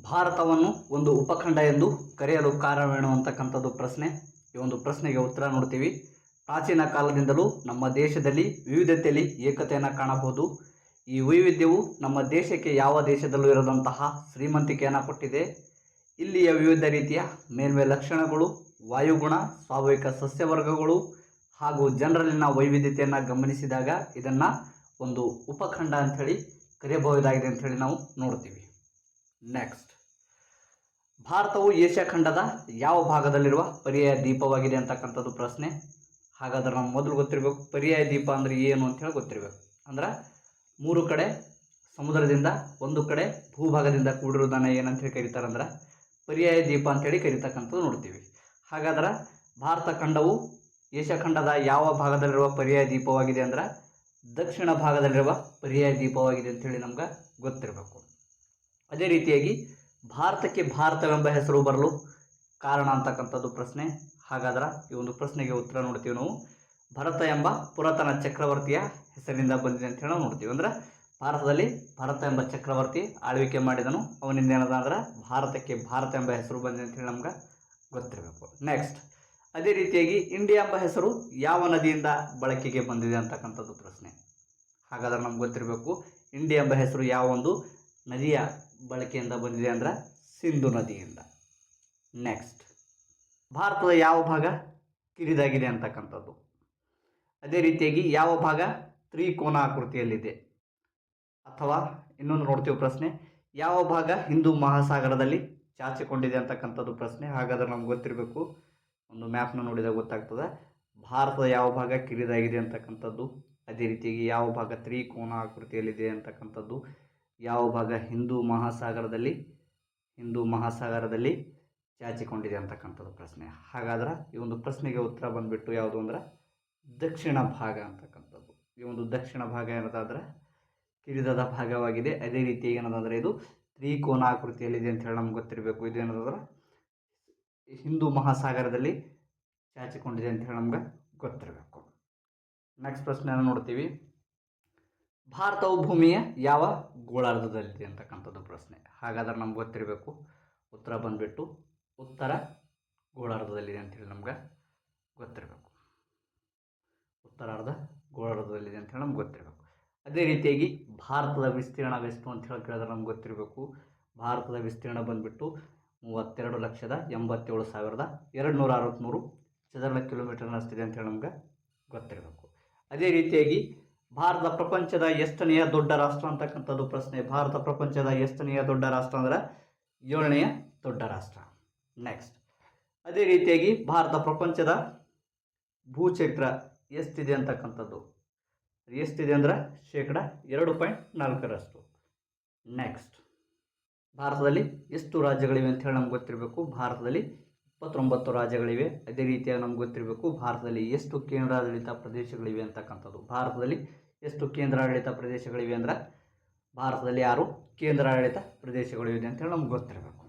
ಭಾರತವನ್ನು ಒಂದು ಉಪಖಂಡ ಎಂದು ಕರೆಯಲು ಕಾರಣವೇನು ಅಂತಕ್ಕಂಥದ್ದು ಪ್ರಶ್ನೆ. ಈ ಒಂದು ಪ್ರಶ್ನೆಗೆ ಉತ್ತರ ನೋಡ್ತೀವಿ. ಪ್ರಾಚೀನ ಕಾಲದಿಂದಲೂ ನಮ್ಮ ದೇಶದಲ್ಲಿ ವಿವಿಧತೆಯಲ್ಲಿ ಏಕತೆಯನ್ನು ಕಾಣಬಹುದು. ಈ ವೈವಿಧ್ಯವು ನಮ್ಮ ದೇಶಕ್ಕೆ ಯಾವ ದೇಶದಲ್ಲೂ ಇರದಂತಹ ಶ್ರೀಮಂತಿಕೆಯನ್ನು ಕೊಟ್ಟಿದೆ. ಇಲ್ಲಿಯ ವಿವಿಧ ರೀತಿಯ ಮೇಲ್ಮೆ ಲಕ್ಷಣಗಳು, ವಾಯುಗುಣ, ಸ್ವಾಭಾವಿಕ ಸಸ್ಯವರ್ಗಗಳು ಹಾಗೂ ಜನರಲ್ಲಿನ ವೈವಿಧ್ಯತೆಯನ್ನು ಗಮನಿಸಿದಾಗ ಇದನ್ನು ಒಂದು ಉಪಖಂಡ ಅಂಥೇಳಿ ಕರೆಯಬಹುದಾಗಿದೆ ಅಂಥೇಳಿ ನಾವು ನೋಡ್ತೀವಿ. ನೆಕ್ಸ್ಟ್, ಭಾರತವು ಏಷ್ಯಾ ಖಂಡದ ಯಾವ ಭಾಗದಲ್ಲಿರುವ ಪರ್ಯಾಯ ದ್ವೀಪವಾಗಿದೆ ಅಂತಕ್ಕಂಥದ್ದು ಪ್ರಶ್ನೆ. ಹಾಗಾದ್ರೆ ನಾವು ಮೊದಲು ಗೊತ್ತಿರಬೇಕು ಪರ್ಯಾಯ ದ್ವೀಪ ಅಂದರೆ ಏನು ಅಂತೇಳಿ ಗೊತ್ತಿರಬೇಕು. ಅಂದ್ರೆ 3 ಕಡೆ ಸಮುದ್ರದಿಂದ, 1 ಕಡೆ ಭೂಭಾಗದಿಂದ ಕೂಡಿರುವುದನ್ನು ಏನಂತೇಳಿ ಕರೀತಾರೆ ಅಂದ್ರೆ ಪರ್ಯಾಯ ದ್ವೀಪ ಅಂತೇಳಿ ಕರೀತಕ್ಕಂಥದ್ದು ನೋಡ್ತೀವಿ. ಹಾಗಾದ್ರೆ ಭಾರತ ಖಂಡವು ಏಷ್ಯಾ ಖಂಡದ ಯಾವ ಭಾಗದಲ್ಲಿರುವ ಪರ್ಯಾಯ ದ್ವೀಪವಾಗಿದೆ ಅಂದ್ರೆ ದಕ್ಷಿಣ ಭಾಗದಲ್ಲಿರುವ ಪರ್ಯಾಯ ದ್ವೀಪವಾಗಿದೆ ಅಂತೇಳಿ ನಮ್ಗೆ ಗೊತ್ತಿರಬೇಕು. ಅದೇ ರೀತಿಯಾಗಿ ಭಾರತಕ್ಕೆ ಭಾರತವೆಂಬ ಹೆಸರು ಬರಲು ಕಾರಣ ಅಂತಕ್ಕಂಥದ್ದು ಪ್ರಶ್ನೆ. ಹಾಗಾದ್ರೆ ಈ ಒಂದು ಪ್ರಶ್ನೆಗೆ ಉತ್ತರ ನೋಡ್ತೀವಿ ನಾವು. ಭರತ ಎಂಬ ಪುರಾತನ ಚಕ್ರವರ್ತಿಯ ಹೆಸರಿನಿಂದ ಬಂದಿದೆ ಅಂತ ಹೇಳಿ ನಾವು ನೋಡ್ತೀವಿ. ಅಂದ್ರೆ ಭಾರತದಲ್ಲಿ ಭರತ ಎಂಬ ಚಕ್ರವರ್ತಿ ಆಳ್ವಿಕೆ ಮಾಡಿದನು. ಅವನಿಂದ ಏನದ ಅಂದ್ರೆ ಭಾರತಕ್ಕೆ ಭಾರತ ಎಂಬ ಹೆಸರು ಬಂದಿದೆ ಅಂತ ಹೇಳಿ ನಮ್ಗೆ ಗೊತ್ತಿರಬೇಕು. ನೆಕ್ಸ್ಟ್, ಅದೇ ರೀತಿಯಾಗಿ ಇಂಡಿಯಾ ಎಂಬ ಹೆಸರು ಯಾವ ನದಿಯಿಂದ ಬಳಕೆಗೆ ಬಂದಿದೆ ಅಂತಕ್ಕಂಥದ್ದು ಪ್ರಶ್ನೆ. ಹಾಗಾದ್ರೆ ನಮ್ಗೆ ಗೊತ್ತಿರಬೇಕು ಇಂಡಿಯಾ ಎಂಬ ಹೆಸರು ಯಾವ ಒಂದು ನದಿಯ ಬಳಕೆಯಿಂದ ಬಂದಿದೆ ಅಂದ್ರೆ ಸಿಂಧು ನದಿಯಿಂದ. ನೆಕ್ಸ್ಟ್, ಭಾರತದ ಯಾವ ಭಾಗ ಕಿರಿದಾಗಿದೆ ಅಂತಕ್ಕಂಥದ್ದು. ಅದೇ ರೀತಿಯಾಗಿ ಯಾವ ಭಾಗ ತ್ರಿಕೋನಾಕೃತಿಯಲ್ಲಿದೆ, ಅಥವಾ ಇನ್ನೊಂದು ನೋಡ್ತೀವಿ ಪ್ರಶ್ನೆ, ಯಾವ ಭಾಗ ಹಿಂದೂ ಮಹಾಸಾಗರದಲ್ಲಿ ಚಾಚಿಕೊಂಡಿದೆ ಅಂತಕ್ಕಂಥದ್ದು ಪ್ರಶ್ನೆ. ಹಾಗಾದ್ರೆ ನಮ್ಗೆ ಗೊತ್ತಿರಬೇಕು, ಒಂದು ಮ್ಯಾಪ್ನ ನೋಡಿದಾಗ ಗೊತ್ತಾಗ್ತದೆ ಭಾರತದ ಯಾವ ಭಾಗ ಕಿರಿದಾಗಿದೆ ಅಂತಕ್ಕಂಥದ್ದು. ಅದೇ ರೀತಿಯಾಗಿ ಯಾವ ಭಾಗ ತ್ರಿಕೋನಾಕೃತಿಯಲ್ಲಿದೆ ಅಂತಕ್ಕಂಥದ್ದು, ಯಾವ ಭಾಗ ಹಿಂದೂ ಮಹಾಸಾಗರದಲ್ಲಿ ಚಾಚಿಕೊಂಡಿದೆ ಅಂತಕ್ಕಂಥದ್ದು ಪ್ರಶ್ನೆ. ಹಾಗಾದ್ರೆ ಈ ಒಂದು ಪ್ರಶ್ನೆಗೆ ಉತ್ತರ ಬಂದುಬಿಟ್ಟು ಯಾವುದು ಅಂದ್ರೆ ದಕ್ಷಿಣ ಭಾಗ ಅಂತಕ್ಕಂಥದ್ದು. ಈ ಒಂದು ದಕ್ಷಿಣ ಭಾಗ ಏನದಾದ್ರೆ ಕಿರಿದಾದ ಭಾಗವಾಗಿದೆ. ಅದೇ ರೀತಿಯಾಗಿ ಏನದಂದ್ರೆ ಇದು ತ್ರಿಕೋನಾಕೃತಿಯಲ್ಲಿದೆ ಅಂತ ಹೇಳಿ ನಮ್ಗೆ ಗೊತ್ತಿರಬೇಕು. ಇದು ಏನದಂದ್ರೆ ಹಿಂದೂ ಮಹಾಸಾಗರದಲ್ಲಿ ಚಾಚಿಕೊಂಡಿದೆ ಅಂತ ಹೇಳಿ ನಮ್ಗೆ ಗೊತ್ತಿರಬೇಕು. ನೆಕ್ಸ್ಟ್ ಪ್ರಶ್ನೆಯನ್ನು ನೋಡ್ತೀವಿ. ಭಾರತವು ಭೂಮಿಯ ಯಾವ ಗೋಳಾರ್ಧದಲ್ಲಿದೆ ಅಂತಕ್ಕಂಥದ್ದು ಪ್ರಶ್ನೆ. ಹಾಗಾದ್ರೆ ನಮ್ಗೆ ಗೊತ್ತಿರಬೇಕು ಉತ್ತರ ಬಂದುಬಿಟ್ಟು ಉತ್ತರ ಗೋಳಾರ್ಧದಲ್ಲಿದೆ ಅಂಥೇಳಿ ನಮ್ಗೆ ಗೊತ್ತಿರಬೇಕು. ಗೋಳಾರ್ಧದಲ್ಲಿದೆ ಅಂಥೇಳಿ ನಮ್ಗೆ ಗೊತ್ತಿರಬೇಕು. ಅದೇ ರೀತಿಯಾಗಿ ಭಾರತದ ವಿಸ್ತೀರ್ಣವೆಷ್ಟು ಅಂತ ಹೇಳಿ ಕೇಳಿದ್ರೆ ನಮ್ಗೆ ಗೊತ್ತಿರಬೇಕು. ಭಾರತದ ವಿಸ್ತೀರ್ಣ ಬಂದುಬಿಟ್ಟು 32,87,263 ಚದರ ಕಿಲೋಮೀಟರ್ನಷ್ಟಿದೆ ಅಂತೇಳಿ ನಮ್ಗೆ ಗೊತ್ತಿರಬೇಕು. ಅದೇ ರೀತಿಯಾಗಿ ಭಾರತ ಪ್ರಪಂಚದ ಎಷ್ಟನೆಯ ದೊಡ್ಡ ರಾಷ್ಟ್ರ ಅಂತಕ್ಕಂಥದ್ದು ಪ್ರಶ್ನೆ. ಭಾರತ ಪ್ರಪಂಚದ ಎಷ್ಟನೆಯ ದೊಡ್ಡ ರಾಷ್ಟ್ರ ಅಂದ್ರೆ 7ನೇ ದೊಡ್ಡ ರಾಷ್ಟ್ರ. ನೆಕ್ಸ್ಟ್, ಅದೇ ರೀತಿಯಾಗಿ ಭಾರತ ಪ್ರಪಂಚದ ಭೂಕ್ಷೇತ್ರ ಎಷ್ಟಿದೆ ಅಂತಕ್ಕಂಥದ್ದು ಎಷ್ಟಿದೆ ಅಂದ್ರೆ 2.4%. ನೆಕ್ಸ್ಟ್, ಭಾರತದಲ್ಲಿ ಎಷ್ಟು ರಾಜ್ಯಗಳಿವೆ ಅಂತ ಹೇಳಿ ನಮ್ಗೆ ಗೊತ್ತಿರಬೇಕು. ಭಾರತದಲ್ಲಿ 29 ರಾಜ್ಯಗಳಿವೆ. ಅದೇ ರೀತಿಯಾಗಿ ನಮ್ಗೆ ಗೊತ್ತಿರಬೇಕು ಭಾರತದಲ್ಲಿ ಎಷ್ಟು ಕೇಂದ್ರಾಡಳಿತ ಪ್ರದೇಶಗಳಿವೆ ಅಂತಕ್ಕಂಥದ್ದು. ಭಾರತದಲ್ಲಿ ಎಷ್ಟು ಕೇಂದ್ರಾಡಳಿತ ಪ್ರದೇಶಗಳಿವೆ ಅಂದ್ರೆ ಭಾರತದಲ್ಲಿ 6 ಕೇಂದ್ರಾಡಳಿತ ಪ್ರದೇಶಗಳಿವೆ ಅಂತೇಳಿ ನಮ್ಗೆ ಗೊತ್ತಿರಬೇಕು.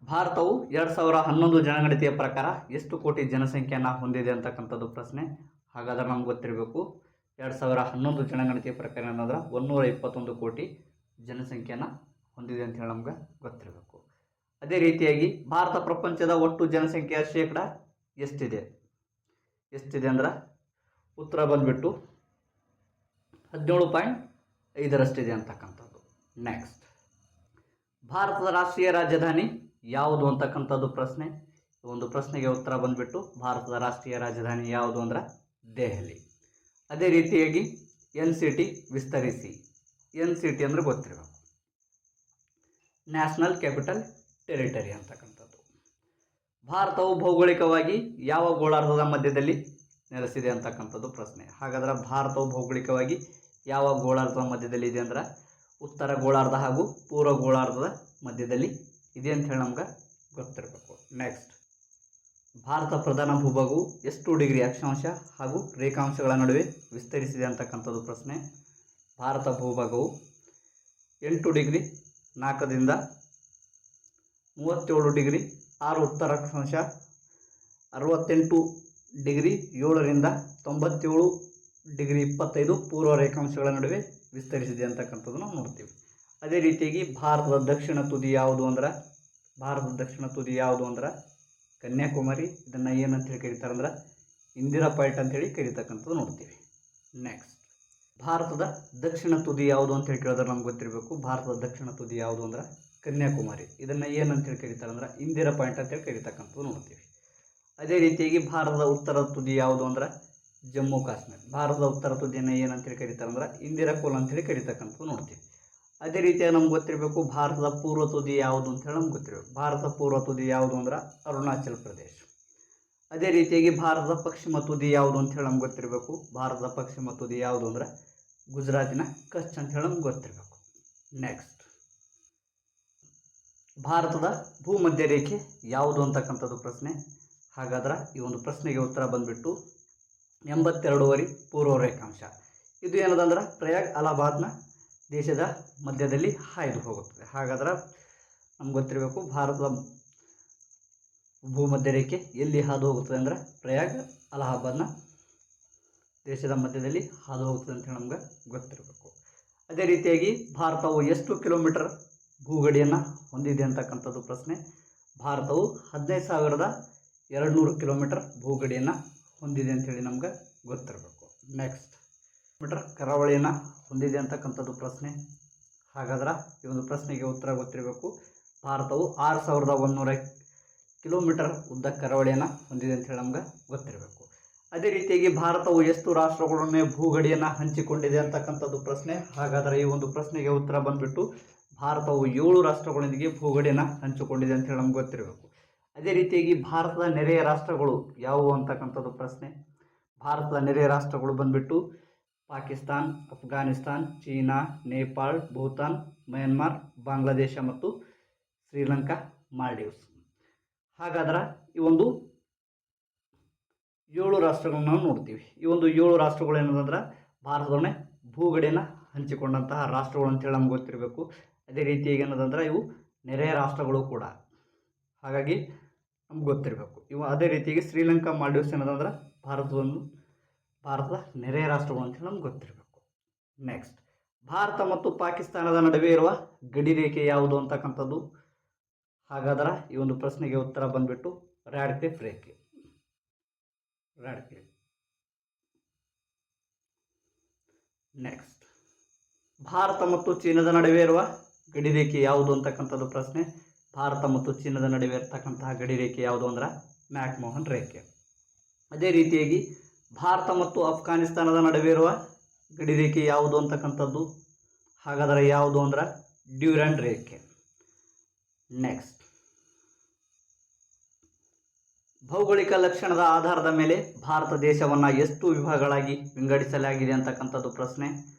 ಭಾರತವು 2011 ಜನಗಣತಿಯ ಪ್ರಕಾರ ಎಷ್ಟು ಕೋಟಿ ಜನಸಂಖ್ಯೆಯನ್ನು ಹೊಂದಿದೆ ಅಂತಕ್ಕಂಥದ್ದು ಪ್ರಶ್ನೆ. ಹಾಗಾದ್ರೆ ನಮ್ಗೆ ಗೊತ್ತಿರಬೇಕು 2011 ಜನಗಣತಿಯ ಪ್ರಕಾರ ಏನಂದ್ರೆ 121 ಕೋಟಿ ಜನಸಂಖ್ಯೆಯನ್ನು ಹೊಂದಿದೆ ಅಂತೇಳಿ ನಮ್ಗೆ ಗೊತ್ತಿರಬೇಕು. ಅದೇ ರೀತಿಯಾಗಿ ಭಾರತ ಪ್ರಪಂಚದ ಒಟ್ಟು ಜನಸಂಖ್ಯೆಯ ಶೇಕಡ ಎಷ್ಟಿದೆ ಅಂದ್ರೆ ಉತ್ತರ ಬಂದುಬಿಟ್ಟು 17.5% ಅಂತಕ್ಕಂಥದ್ದು. ನೆಕ್ಸ್ಟ್, ಭಾರತದ ರಾಷ್ಟ್ರೀಯ ರಾಜಧಾನಿ ಯಾವುದು ಅಂತಕ್ಕಂಥದ್ದು ಪ್ರಶ್ನೆ. ಒಂದು ಪ್ರಶ್ನೆಗೆ ಉತ್ತರ ಬಂದುಬಿಟ್ಟು ಭಾರತದ ರಾಷ್ಟ್ರೀಯ ರಾಜಧಾನಿ ಯಾವುದು ಅಂದ್ರೆ ದೆಹಲಿ. ಅದೇ ರೀತಿಯಾಗಿ NCT ವಿಸ್ತರಿಸಿ. NCT ಅಂದರೆ ಗೊತ್ತಿರಬೇಕು ನ್ಯಾಷನಲ್ ಕ್ಯಾಪಿಟಲ್ ಟೆರಿಟರಿ ಅಂತಕ್ಕಂಥದ್ದು. ಭಾರತವು ಭೌಗೋಳಿಕವಾಗಿ ಯಾವ ಗೋಳಾರ್ಧದ ಮಧ್ಯದಲ್ಲಿ ನೆಲೆಸಿದೆ ಅಂತಕ್ಕಂಥದ್ದು ಪ್ರಶ್ನೆ. ಹಾಗಾದ್ರೆ ಭಾರತವು ಭೌಗೋಳಿಕವಾಗಿ ಯಾವ ಗೋಳಾರ್ಧದ ಮಧ್ಯದಲ್ಲಿ ಇದೆ ಅಂದ್ರೆ ಉತ್ತರ ಗೋಳಾರ್ಧ ಹಾಗೂ ಪೂರ್ವ ಗೋಳಾರ್ಧದ ಮಧ್ಯದಲ್ಲಿ ಇದೆ ಅಂತ ಹೇಳಿ ನಮ್ಗೆ ಗೊತ್ತಿರಬೇಕು. ನೆಕ್ಸ್ಟ್, ಭಾರತ ಪ್ರಧಾನ ಭೂಭಾಗವು ಎಷ್ಟು ಡಿಗ್ರಿ ಅಕ್ಷಾಂಶ ಹಾಗೂ ರೇಖಾಂಶಗಳ ನಡುವೆ ವಿಸ್ತರಿಸಿದೆ ಅಂತಕ್ಕಂಥದ್ದು ಪ್ರಶ್ನೆ. ಭಾರತ ಭೂಭಾಗವು 8 ಡಿಗ್ರಿ 4ರಿಂದ 37 ಡಿಗ್ರಿ 6 ಉತ್ತರ ಅಕ್ಷಾಂಶ, 68 ಡಿಗ್ರಿ 7ರಿಂದ 97 ಡಿಗ್ರಿ 25 ಪೂರ್ವ ರೇಖಾಂಶಗಳ ನಡುವೆ ವಿಸ್ತರಿಸಿದೆ ಅಂತಕ್ಕಂಥದ್ದು ನಾವು ನೋಡ್ತೀವಿ. ಅದೇ ರೀತಿಯಾಗಿ ಭಾರತದ ದಕ್ಷಿಣ ತುದಿ ಯಾವುದು ಅಂದ್ರೆ ಕನ್ಯಾಕುಮಾರಿ. ಇದನ್ನು ಏನಂತ ಹೇಳಿ ಕರೀತಾರೆ ಅಂದ್ರೆ ಇಂದಿರಾ ಪಾಯಿಂಟ್ ಅಂತೇಳಿ ಕರೀತಕ್ಕಂಥದ್ದು ನೋಡ್ತೀವಿ. ನೆಕ್ಸ್ಟ್, ಭಾರತದ ದಕ್ಷಿಣ ತುದಿ ಯಾವುದು ಅಂತ ಹೇಳಿ ಕೇಳಿದ್ರೆ ನಮ್ಗೆ ಗೊತ್ತಿರಬೇಕು. ಭಾರತದ ದಕ್ಷಿಣ ತುದಿ ಯಾವುದು ಅಂದ್ರೆ ಕನ್ಯಾಕುಮಾರಿ. ಇದನ್ನು ಏನಂತೇಳಿ ಕರೀತಾರೆ ಅಂದ್ರೆ ಇಂದಿರಾ ಪಾಯಿಂಟ್ ಅಂತೇಳಿ ಕರೀತಕ್ಕಂಥದ್ದು ನೋಡ್ತೀವಿ. ಅದೇ ರೀತಿಯಾಗಿ ಭಾರತದ ಉತ್ತರ ತುದಿ ಯಾವುದು ಅಂದ್ರೆ ಜಮ್ಮು ಕಾಶ್ಮೀರ. ಭಾರತದ ಉತ್ತರ ತುದಿಯನ್ನು ಏನಂತೇಳಿ ಕರೀತಾರೆ ಅಂದ್ರೆ ಇಂದಿರಾ ಕೋಲ್ ಅಂತೇಳಿ ಕರೀತಕ್ಕಂಥದ್ದು ನೋಡ್ತೀವಿ. ಅದೇ ರೀತಿಯಾಗಿ ನಮ್ಗೆ ಗೊತ್ತಿರಬೇಕು ಭಾರತದ ಪೂರ್ವ ತುದಿ ಯಾವುದು ಅಂತ ಹೇಳಿ ನಮ್ಗೆ ಗೊತ್ತಿರಬೇಕು. ಭಾರತದ ಪೂರ್ವ ತುದಿ ಯಾವುದು ಅಂದ್ರೆ ಅರುಣಾಚಲ್ ಪ್ರದೇಶ. ಅದೇ ರೀತಿಯಾಗಿ ಭಾರತದ ಪಶ್ಚಿಮ ತುದಿ ಯಾವುದು ಅಂತ ಹೇಳಿ ನಮ್ಗೆ ಗೊತ್ತಿರಬೇಕು. ಭಾರತದ ಪಶ್ಚಿಮ ತುದಿ ಯಾವುದು ಅಂದ್ರೆ ಗುಜರಾತಿನ ಕಚ್ ಅಂತ ಹೇಳಿ ನಮ್ಗೆ ಗೊತ್ತಿರಬೇಕು. ನೆಕ್ಸ್ಟ್, ಭಾರತದ ಭೂಮಧ್ಯ ರೇಖೆ ಯಾವುದು ಅಂತಕ್ಕಂಥದ್ದು ಪ್ರಶ್ನೆ. ಹಾಗಾದ್ರೆ ಈ ಒಂದು ಪ್ರಶ್ನೆಗೆ ಉತ್ತರ ಬಂದ್ಬಿಟ್ಟು 82 ಪೂರ್ವ ರೇಖಾಂಶ. ಇದು ಏನದಂದ್ರೆ ಪ್ರಯಾಗ್ ಅಲಹಾಬಾದ್ನ ದೇಶದ ಮಧ್ಯದಲ್ಲಿ ಹಾಯ್ದು ಹೋಗುತ್ತದೆ. ಹಾಗಾದ್ರೆ ನಮ್ಗೆ ಗೊತ್ತಿರಬೇಕು ಭಾರತದ ಭೂಮಧ್ಯ ರೇಖೆ ಎಲ್ಲಿ ಹಾದು ಹೋಗುತ್ತದೆ ಅಂದರೆ ಪ್ರಯಾಗ್ ಅಲಹಾಬಾದ್ನ ದೇಶದ ಮಧ್ಯದಲ್ಲಿ ಹಾದು ಹೋಗುತ್ತದೆ ಅಂತ ಹೇಳಿ ನಮ್ಗೆ ಗೊತ್ತಿರಬೇಕು. ಅದೇ ರೀತಿಯಾಗಿ ಭಾರತವು ಎಷ್ಟು ಕಿಲೋಮೀಟರ್ ಭೂಗಡಿಯನ್ನು ಹೊಂದಿದೆ ಅಂತಕ್ಕಂಥದ್ದು ಪ್ರಶ್ನೆ. ಭಾರತವು 15,200 ಕಿಲೋಮೀಟರ್ ಭೂಗಡಿಯನ್ನು ಹೊಂದಿದೆ ಅಂಥೇಳಿ ನಮ್ಗೆ ಗೊತ್ತಿರಬೇಕು. ನೆಕ್ಸ್ಟ್, ಮೀಟರ್ ಕರಾವಳಿಯನ್ನು ಹೊಂದಿದೆ ಅಂತಕ್ಕಂಥದ್ದು ಪ್ರಶ್ನೆ. ಹಾಗಾದ್ರೆ ಈ ಒಂದು ಪ್ರಶ್ನೆಗೆ ಉತ್ತರ ಗೊತ್ತಿರಬೇಕು. ಭಾರತವು 6,100 ಕಿಲೋಮೀಟರ್ ಉದ್ದ ಕರಾವಳಿಯನ್ನು ಹೊಂದಿದೆ ಅಂತೇಳಿ ನಮ್ಗೆ ಗೊತ್ತಿರಬೇಕು. ಅದೇ ರೀತಿಯಾಗಿ ಭಾರತವು ಎಷ್ಟು ರಾಷ್ಟ್ರಗಳನ್ನೇ ಭೂಗಡಿಯನ್ನು ಹಂಚಿಕೊಂಡಿದೆ ಅಂತಕ್ಕಂಥದ್ದು ಪ್ರಶ್ನೆ. ಹಾಗಾದರೆ ಈ ಒಂದು ಪ್ರಶ್ನೆಗೆ ಉತ್ತರ ಬಂದ್ಬಿಟ್ಟು ಭಾರತವು 7 ರಾಷ್ಟ್ರಗಳೊಂದಿಗೆ ಭೂಗಡಿಯನ್ನು ಹಂಚಿಕೊಂಡಿದೆ ಅಂತೇಳಿ ನಮ್ಗೆ ಗೊತ್ತಿರಬೇಕು. ಅದೇ ರೀತಿಯಾಗಿ ಭಾರತದ ನೆರೆಯ ರಾಷ್ಟ್ರಗಳು ಯಾವುವು ಅಂತಕ್ಕಂಥದ್ದು ಪ್ರಶ್ನೆ. ಭಾರತದ ನೆರೆಯ ರಾಷ್ಟ್ರಗಳು ಬಂದ್ಬಿಟ್ಟು ಪಾಕಿಸ್ತಾನ್, ಅಫ್ಘಾನಿಸ್ತಾನ್, ಚೀನಾ, ನೇಪಾಳ, ಭೂತಾನ್, ಮಯನ್ಮಾರ್, ಬಾಂಗ್ಲಾದೇಶ ಮತ್ತು ಶ್ರೀಲಂಕಾ, ಮಾಲ್ಡೀವ್ಸ್. ಹಾಗಾದ್ರೆ ಈ ಒಂದು 7 ರಾಷ್ಟ್ರಗಳನ್ನ ನಾವು ನೋಡ್ತೀವಿ. ಈ ಒಂದು 7 ರಾಷ್ಟ್ರಗಳು ಏನಂದ್ರೆ ಭಾರತದೊಡನೆ ಭೂಗಡಿಯನ್ನು ಹಂಚಿಕೊಂಡಂತಹ ರಾಷ್ಟ್ರಗಳು ಅಂತೇಳಿ ನಮ್ಗೆ ಗೊತ್ತಿರಬೇಕು. ಅದೇ ರೀತಿಯಾಗಿ ಏನದಂದ್ರೆ ಇವು ನೆರೆಯ ರಾಷ್ಟ್ರಗಳು ಕೂಡ, ಹಾಗಾಗಿ ನಮ್ಗೆ ಗೊತ್ತಿರಬೇಕು ಇವು. ಅದೇ ರೀತಿಯಾಗಿ ಶ್ರೀಲಂಕಾ, ಮಾಲ್ಡೀವ್ಸ್ ಏನದಂದ್ರೆ ಭಾರತದ ನೆರೆಯ ರಾಷ್ಟ್ರಗಳು ಅಂತೇಳಿ ನಮ್ಗೆ ಗೊತ್ತಿರಬೇಕು. ನೆಕ್ಸ್ಟ್, ಭಾರತ ಮತ್ತು ಪಾಕಿಸ್ತಾನದ ನಡುವೆ ಇರುವ ಗಡಿ ರೇಖೆ ಯಾವುದು ಅಂತಕ್ಕಂಥದ್ದು. ಹಾಗಾದ್ರೆ ಈ ಒಂದು ಪ್ರಶ್ನೆಗೆ ಉತ್ತರ ಬಂದ್ಬಿಟ್ಟು ರ್ಯಾಡ್ ಕ್ಲಿಫ್ ರೇಖೆ. ನೆಕ್ಸ್ಟ್, ಭಾರತ ಮತ್ತು ಚೀನಾದ ನಡುವೆ ಇರುವ ಗಡಿ ರೇಖೆ ಯಾವುದು ಅಂತಕ್ಕಂಥದ್ದು ಪ್ರಶ್ನೆ. ಭಾರತ ಮತ್ತು ಚೀನಾದ ನಡುವೆ ಇರತಕ್ಕಂತಹ ಗಡಿ ರೇಖೆ ಯಾವುದು ಅಂದ್ರೆ ಮ್ಯಾಕ್ಮೋಹನ್ ರೇಖೆ. ಅದೇ ರೀತಿಯಾಗಿ ಭಾರತ ಮತ್ತು ಅಫ್ಘಾನಿಸ್ತಾನದ ನಡುವೆ ಇರುವ ಗಡಿ ರೇಖೆ ಯಾವುದು ಅಂತಕ್ಕಂಥದ್ದು. ಹಾಗಾದರೆ ಯಾವುದು ಅಂದ್ರೆ ಡ್ಯೂರಾಂಡ್ ರೇಖೆ. ನೆಕ್ಸ್ಟ್, ಭೌಗೋಳಿಕ ಲಕ್ಷಣದ ಆಧಾರದ ಮೇಲೆ ಭಾರತ ದೇಶವನ್ನು ಎಷ್ಟು ವಿಭಾಗಗಳಾಗಿ ವಿಂಗಡಿಸಲಾಗಿದೆ ಅಂತಕ್ಕಂಥದ್ದು ಪ್ರಶ್ನೆ.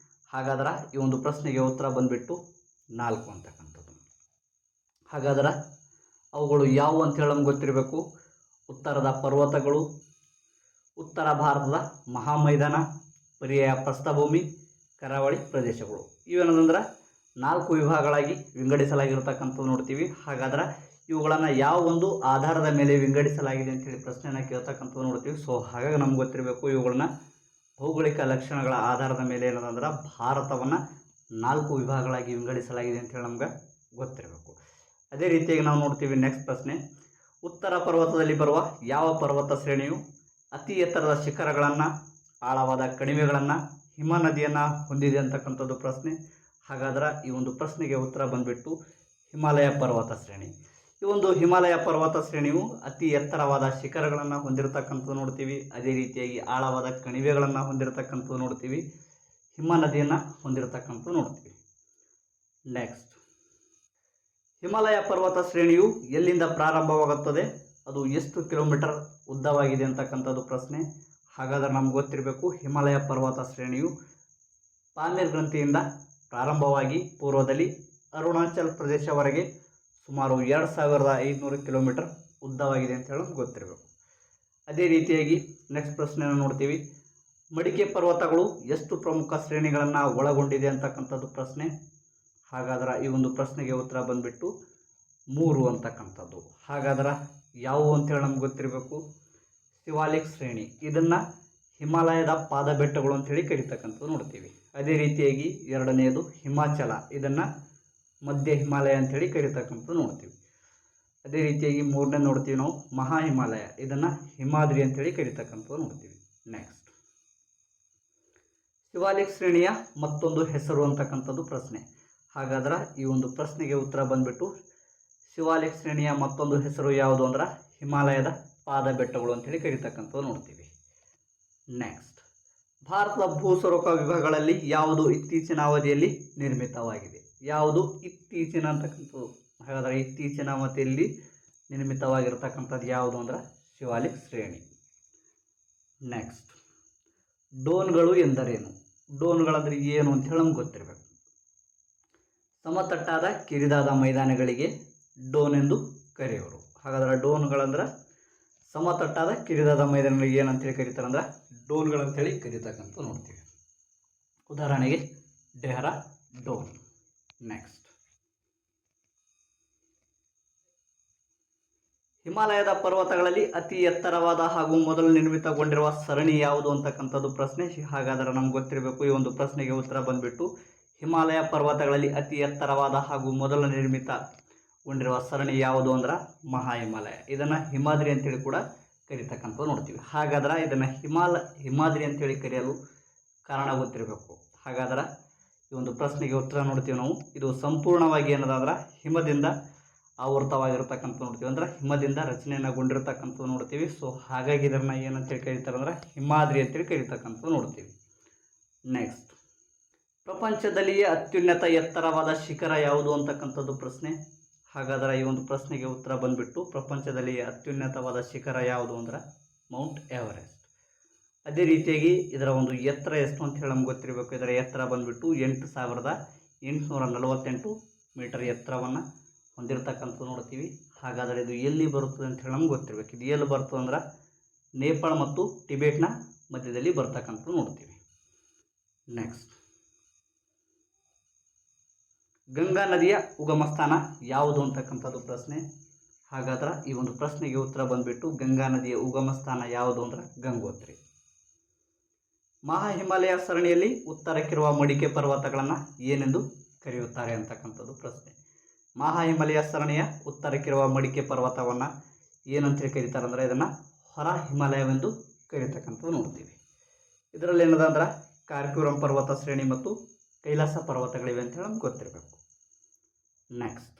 ಹಾಗಾದ್ರೆ ಈ ಒಂದು ಪ್ರಶ್ನೆಗೆ ಉತ್ತರ ಬಂದ್ಬಿಟ್ಟು 4 ಅಂತಕ್ಕಂಥದ್ದು. ಹಾಗಾದ್ರೆ ಅವುಗಳು ಯಾವುವು ಅಂತೇಳಿ ನಮ್ಗೆ ಗೊತ್ತಿರಬೇಕು. ಉತ್ತರದ ಪರ್ವತಗಳು, ಉತ್ತರ ಭಾರತದ ಮಹಾಮೈದಾನ, ಪರ್ಯಾಯ ಪ್ರಸ್ಥಭೂಮಿ, ಕರಾವಳಿ ಪ್ರದೇಶಗಳು. ಇವೇನಂದ್ರೆ 4 ವಿಭಾಗಗಳಾಗಿ ವಿಂಗಡಿಸಲಾಗಿರ್ತಕ್ಕಂಥದ್ದು ನೋಡ್ತೀವಿ. ಹಾಗಾದ್ರೆ ಇವುಗಳನ್ನು ಯಾವ ಒಂದು ಆಧಾರದ ಮೇಲೆ ವಿಂಗಡಿಸಲಾಗಿದೆ ಅಂತೇಳಿ ಪ್ರಶ್ನೆಯನ್ನು ಕೇಳ್ತಕ್ಕಂಥದ್ದು ನೋಡ್ತೀವಿ. ಸೊ ಹಾಗಾಗಿ ನಮ್ಗೆ ಗೊತ್ತಿರಬೇಕು ಇವುಗಳನ್ನ ಭೌಗೋಳಿಕ ಲಕ್ಷಣಗಳ ಆಧಾರದ ಮೇಲೆ ಏನಂದ್ರೆ ಭಾರತವನ್ನು 4 ವಿಭಾಗಗಳಾಗಿ ವಿಂಗಡಿಸಲಾಗಿದೆ ಅಂತೇಳಿ ನಮ್ಗೆ ಗೊತ್ತಿರಬೇಕು. ಅದೇ ರೀತಿಯಾಗಿ ನಾವು ನೋಡ್ತೀವಿ ನೆಕ್ಸ್ಟ್ ಪ್ರಶ್ನೆ. ಉತ್ತರ ಪರ್ವತದಲ್ಲಿ ಬರುವ ಯಾವ ಪರ್ವತ ಶ್ರೇಣಿಯು ಅತಿ ಎತ್ತರದ ಶಿಖರಗಳನ್ನು, ಆಳವಾದ ಕಣಿವೆಗಳನ್ನು, ಹಿಮ ನದಿಯನ್ನು ಹೊಂದಿದೆ ಅಂತಕ್ಕಂಥದ್ದು ಪ್ರಶ್ನೆ. ಹಾಗಾದ್ರೆ ಈ ಒಂದು ಪ್ರಶ್ನೆಗೆ ಉತ್ತರ ಬಂದ್ಬಿಟ್ಟು ಹಿಮಾಲಯ ಪರ್ವತ ಶ್ರೇಣಿ. ಈ ಒಂದು ಹಿಮಾಲಯ ಪರ್ವತ ಶ್ರೇಣಿಯು ಅತಿ ಎತ್ತರವಾದ ಶಿಖರಗಳನ್ನು ಹೊಂದಿರತಕ್ಕಂಥದ್ದು ನೋಡ್ತೀವಿ. ಅದೇ ರೀತಿಯಾಗಿ ಆಳವಾದ ಕಣಿವೆಗಳನ್ನು ಹೊಂದಿರತಕ್ಕಂಥದ್ದು ನೋಡ್ತೀವಿ. ಹಿಮ ನದಿಯನ್ನು ಹೊಂದಿರತಕ್ಕಂಥದ್ದು ನೋಡ್ತೀವಿ. ನೆಕ್ಸ್ಟ್, ಹಿಮಾಲಯ ಪರ್ವತ ಶ್ರೇಣಿಯು ಎಲ್ಲಿಂದ ಪ್ರಾರಂಭವಾಗುತ್ತದೆ, ಅದು ಎಷ್ಟು ಕಿಲೋಮೀಟರ್ ಉದ್ದವಾಗಿದೆ ಅಂತಕ್ಕಂಥದ್ದು ಪ್ರಶ್ನೆ. ಹಾಗಾದರೆ ನಮ್ಗೆ ಗೊತ್ತಿರಬೇಕು ಹಿಮಾಲಯ ಪರ್ವತ ಶ್ರೇಣಿಯು ಪಾಮೀರ್ ಗ್ರಂಥಿಯಿಂದ ಪ್ರಾರಂಭವಾಗಿ ಪೂರ್ವದಲ್ಲಿ ಅರುಣಾಚಲ್ ಪ್ರದೇಶವರೆಗೆ ಸುಮಾರು 2,500 ಕಿಲೋಮೀಟರ್ ಉದ್ದವಾಗಿದೆ ಅಂತ ಹೇಳಿ ಗೊತ್ತಿರಬೇಕು. ಅದೇ ರೀತಿಯಾಗಿ ನೆಕ್ಸ್ಟ್ ಪ್ರಶ್ನೆಯನ್ನು ನೋಡ್ತೀವಿ. ಮಡಿಕೆ ಪರ್ವತಗಳು ಎಷ್ಟು ಪ್ರಮುಖ ಶ್ರೇಣಿಗಳನ್ನು ಒಳಗೊಂಡಿದೆ ಅಂತಕ್ಕಂಥದ್ದು ಪ್ರಶ್ನೆ. ಹಾಗಾದ್ರೆ ಈ ಒಂದು ಪ್ರಶ್ನೆಗೆ ಉತ್ತರ ಬಂದ್ಬಿಟ್ಟು 3 ಅಂತಕ್ಕಂಥದ್ದು. ಹಾಗಾದ್ರೆ ಯಾವುವು ಅಂತೇಳಿ ನಮ್ಗೆ ಗೊತ್ತಿರಬೇಕು. ಶಿವಾಲಿಕ್ ಶ್ರೇಣಿ, ಇದನ್ನು ಹಿಮಾಲಯದ ಪಾದಬೆಟ್ಟಗಳು ಅಂತೇಳಿ ಕರೀತಕ್ಕಂಥದ್ದು ನೋಡ್ತೀವಿ. ಅದೇ ರೀತಿಯಾಗಿ 2ನೇದು ಹಿಮಾಚಲ, ಇದನ್ನು ಮಧ್ಯ ಹಿಮಾಲಯ ಅಂಥೇಳಿ ಕರೀತಕ್ಕಂಥದ್ದು ನೋಡ್ತೀವಿ. ಅದೇ ರೀತಿಯಾಗಿ ಮೂರನೇ ನೋಡ್ತೀವಿ ನಾವು ಮಹಾ ಹಿಮಾಲಯ, ಇದನ್ನು ಹಿಮಾದ್ರಿ ಅಂಥೇಳಿ ಕರೀತಕ್ಕಂಥದ್ದು ನೋಡ್ತೀವಿ. ನೆಕ್ಸ್ಟ್, ಶಿವಾಲಿಕ್ ಶ್ರೇಣಿಯ ಮತ್ತೊಂದು ಹೆಸರು ಅಂತಕ್ಕಂಥದ್ದು ಪ್ರಶ್ನೆ. ಹಾಗಾದ್ರೆ ಈ ಒಂದು ಪ್ರಶ್ನೆಗೆ ಉತ್ತರ ಬಂದ್ಬಿಟ್ಟು ಶಿವಾಲಿಕ್ ಶ್ರೇಣಿಯ ಮತ್ತೊಂದು ಹೆಸರು ಯಾವುದು ಅಂದ್ರೆ ಹಿಮಾಲಯದ ಪಾದ ಬೆಟ್ಟಗಳು ಅಂತೇಳಿ ಕರೀತಕ್ಕಂಥದ್ದು ನೋಡ್ತೀವಿ. ನೆಕ್ಸ್ಟ್, ಭಾರತದ ಭೂಸ್ವರೂಪ ವಿಭಾಗಗಳಲ್ಲಿ ಯಾವುದು ಇತ್ತೀಚಿನ ಅವಧಿಯಲ್ಲಿ ನಿರ್ಮಿತವಾಗಿದೆ? ಯಾವುದು ಇತ್ತೀಚಿನ ಅಂತಕ್ಕಂಥದ್ದು. ಹಾಗಾದರೆ ಇತ್ತೀಚಿನ ಅವಧಿಯಲ್ಲಿ ನಿರ್ಮಿತವಾಗಿರ್ತಕ್ಕಂಥದ್ದು ಯಾವುದು ಅಂದ್ರೆ ಶಿವಾಲಿಕ್ ಶ್ರೇಣಿ. ನೆಕ್ಸ್ಟ್, ಡೋನ್ಗಳು ಎಂದರೇನು? ಡೋನ್ಗಳಂದ್ರೆ ಏನು ಅಂತ ಹೇಳಿ ನಮ್ಗೆ ಗೊತ್ತಿರಬೇಕು. ಸಮತಟ್ಟಾದ ಕಿರಿದಾದ ಮೈದಾನಗಳಿಗೆ ಡೋನ್ ಎಂದು ಕರೆಯುವರು. ಹಾಗಾದ್ರೆ ಡೋನ್ಗಳಂದ್ರೆ ಸಮತಟ್ಟಾದ ಕಿರಿದಾದ ಮೈದಾನಗಳಿಗೆ ಏನಂತೇಳಿ ಕರೀತಾರೆ ಅಂದ್ರೆ ಡೋನ್ಗಳಂತೇಳಿ ಕರೀತಕ್ಕಂಥ ನೋಡ್ತೀವಿ. ಉದಾಹರಣೆಗೆ ಡೆಹ್ರಾ ಡೋನ್. ನೆಕ್ಸ್ಟ್, ಹಿಮಾಲಯದ ಪರ್ವತಗಳಲ್ಲಿ ಅತಿ ಎತ್ತರವಾದ ಹಾಗೂ ಮೊದಲು ನಿರ್ಮಿತಗೊಂಡಿರುವ ಸರಣಿ ಯಾವುದು ಅಂತಕ್ಕಂಥದ್ದು ಪ್ರಶ್ನೆ. ಹಾಗಾದರೆ ನಮ್ಗೆ ಗೊತ್ತಿರಬೇಕು. ಈ ಒಂದು ಪ್ರಶ್ನೆಗೆ ಉತ್ತರ ಬಂದ್ಬಿಟ್ಟು ಹಿಮಾಲಯ ಪರ್ವತಗಳಲ್ಲಿ ಅತಿ ಎತ್ತರವಾದ ಹಾಗೂ ಮೊದಲು ನಿರ್ಮಿತಗೊಂಡಿರುವ ಸರಣಿ ಯಾವುದು ಅಂದ್ರೆ ಮಹಾ ಹಿಮಾಲಯ. ಇದನ್ನು ಹಿಮಾದ್ರಿ ಅಂತೇಳಿ ಕೂಡ ಕರೀತಕ್ಕಂಥದ್ದು ನೋಡ್ತೀವಿ. ಹಾಗಾದ್ರೆ ಇದನ್ನು ಹಿಮಾದ್ರಿ ಅಂತೇಳಿ ಕರೆಯಲು ಕಾರಣ ಗೊತ್ತಿರಬೇಕು. ಹಾಗಾದ್ರೆ ಈ ಒಂದು ಪ್ರಶ್ನೆಗೆ ಉತ್ತರ ನೋಡ್ತೀವಿ ನಾವು. ಇದು ಸಂಪೂರ್ಣವಾಗಿ ಏನದಂದ್ರೆ ಹಿಮದಿಂದ ಆವೃತವಾಗಿರ್ತಕ್ಕಂಥ ನೋಡ್ತೀವಿ, ಅಂದ್ರೆ ಹಿಮದಿಂದ ರಚನೆಯನ್ನಗೊಂಡಿರ್ತಕ್ಕಂಥದ್ದು ನೋಡ್ತೀವಿ. ಸೊ ಹಾಗಾಗಿ ಇದನ್ನು ಏನಂತೇಳಿ ಕರೀತಾರೆ ಅಂದ್ರೆ ಹಿಮಾದ್ರಿ ಅಂತೇಳಿ ಕರೀತಕ್ಕಂಥದ್ದು ನೋಡ್ತೀವಿ. ನೆಕ್ಸ್ಟ್, ಪ್ರಪಂಚದಲ್ಲಿಯೇ ಅತ್ಯುನ್ನತ ಎತ್ತರವಾದ ಶಿಖರ ಯಾವುದು ಅಂತಕ್ಕಂಥದ್ದು ಪ್ರಶ್ನೆ. ಹಾಗಾದರೆ ಈ ಒಂದು ಪ್ರಶ್ನೆಗೆ ಉತ್ತರ ಬಂದ್ಬಿಟ್ಟು ಪ್ರಪಂಚದಲ್ಲಿಯೇ ಅತ್ಯುನ್ನತವಾದ ಶಿಖರ ಯಾವುದು ಅಂದ್ರೆ ಮೌಂಟ್ ಎವರೆಸ್ಟ್. ಅದೇ ರೀತಿಯಾಗಿ ಇದರ ಒಂದು ಎತ್ತರ ಎಷ್ಟು ಅಂತ ಹೇಳಿ ನಮ್ಗೆ ಗೊತ್ತಿರಬೇಕು. ಇದರ ಎತ್ತರ ಬಂದ್ಬಿಟ್ಟು 8848 ಮೀಟರ್ ಎತ್ತರವನ್ನು ಹೊಂದಿರತಕ್ಕಂಥದ್ದು ನೋಡ್ತೀವಿ. ಹಾಗಾದರೆ ಇದು ಎಲ್ಲಿ ಬರುತ್ತದೆ ಅಂತ ಹೇಳಿ ನಮ್ಗೆ ಗೊತ್ತಿರಬೇಕು. ಇದು ಎಲ್ಲಿ ಬರ್ತದೆ ಅಂದ್ರೆ ನೇಪಾಳ ಮತ್ತು ಟಿಬೆಟ್ನ ಮಧ್ಯದಲ್ಲಿ ಬರ್ತಕ್ಕಂಥದ್ದು ನೋಡ್ತೀವಿ. ನೆಕ್ಸ್ಟ್, ಗಂಗಾ ನದಿಯ ಉಗಮ ಸ್ಥಾನ ಯಾವುದು ಅಂತಕ್ಕಂಥದ್ದು ಪ್ರಶ್ನೆ. ಹಾಗಾದ್ರೆ ಈ ಒಂದು ಪ್ರಶ್ನೆಗೆ ಉತ್ತರ ಬಂದ್ಬಿಟ್ಟು ಗಂಗಾ ನದಿಯ ಉಗಮ ಸ್ಥಾನ ಯಾವುದು ಅಂದ್ರೆ ಗಂಗೋತ್ರಿ. ಮಹಾ ಹಿಮಾಲಯ ಸರಣಿಯಲ್ಲಿ ಉತ್ತರಕ್ಕಿರುವ ಮಡಿಕೆ ಪರ್ವತಗಳನ್ನು ಏನೆಂದು ಕರೆಯುತ್ತಾರೆ ಅಂತಕ್ಕಂಥದ್ದು ಪ್ರಶ್ನೆ. ಮಹಾ ಹಿಮಾಲಯ ಸರಣಿಯ ಉತ್ತರಕ್ಕಿರುವ ಮಡಿಕೆ ಪರ್ವತವನ್ನು ಏನಂತೇಳಿ ಕರೀತಾರೆ ಅಂದರೆ ಇದನ್ನು ಹೊರ ಹಿಮಾಲಯವೆಂದು ಕರೀತಕ್ಕಂಥದ್ದು ನೋಡ್ತೀವಿ. ಇದರಲ್ಲಿ ಏನದ ಅಂದ್ರೆ ಕಾರಕೋರಂ ಪರ್ವತ ಶ್ರೇಣಿ ಮತ್ತು ಕೈಲಾಸ ಪರ್ವತಗಳಿವೆ ಅಂತ ಹೇಳಿ ನಮ್ಗೆ ಗೊತ್ತಿರಬೇಕು. ನೆಕ್ಸ್ಟ್,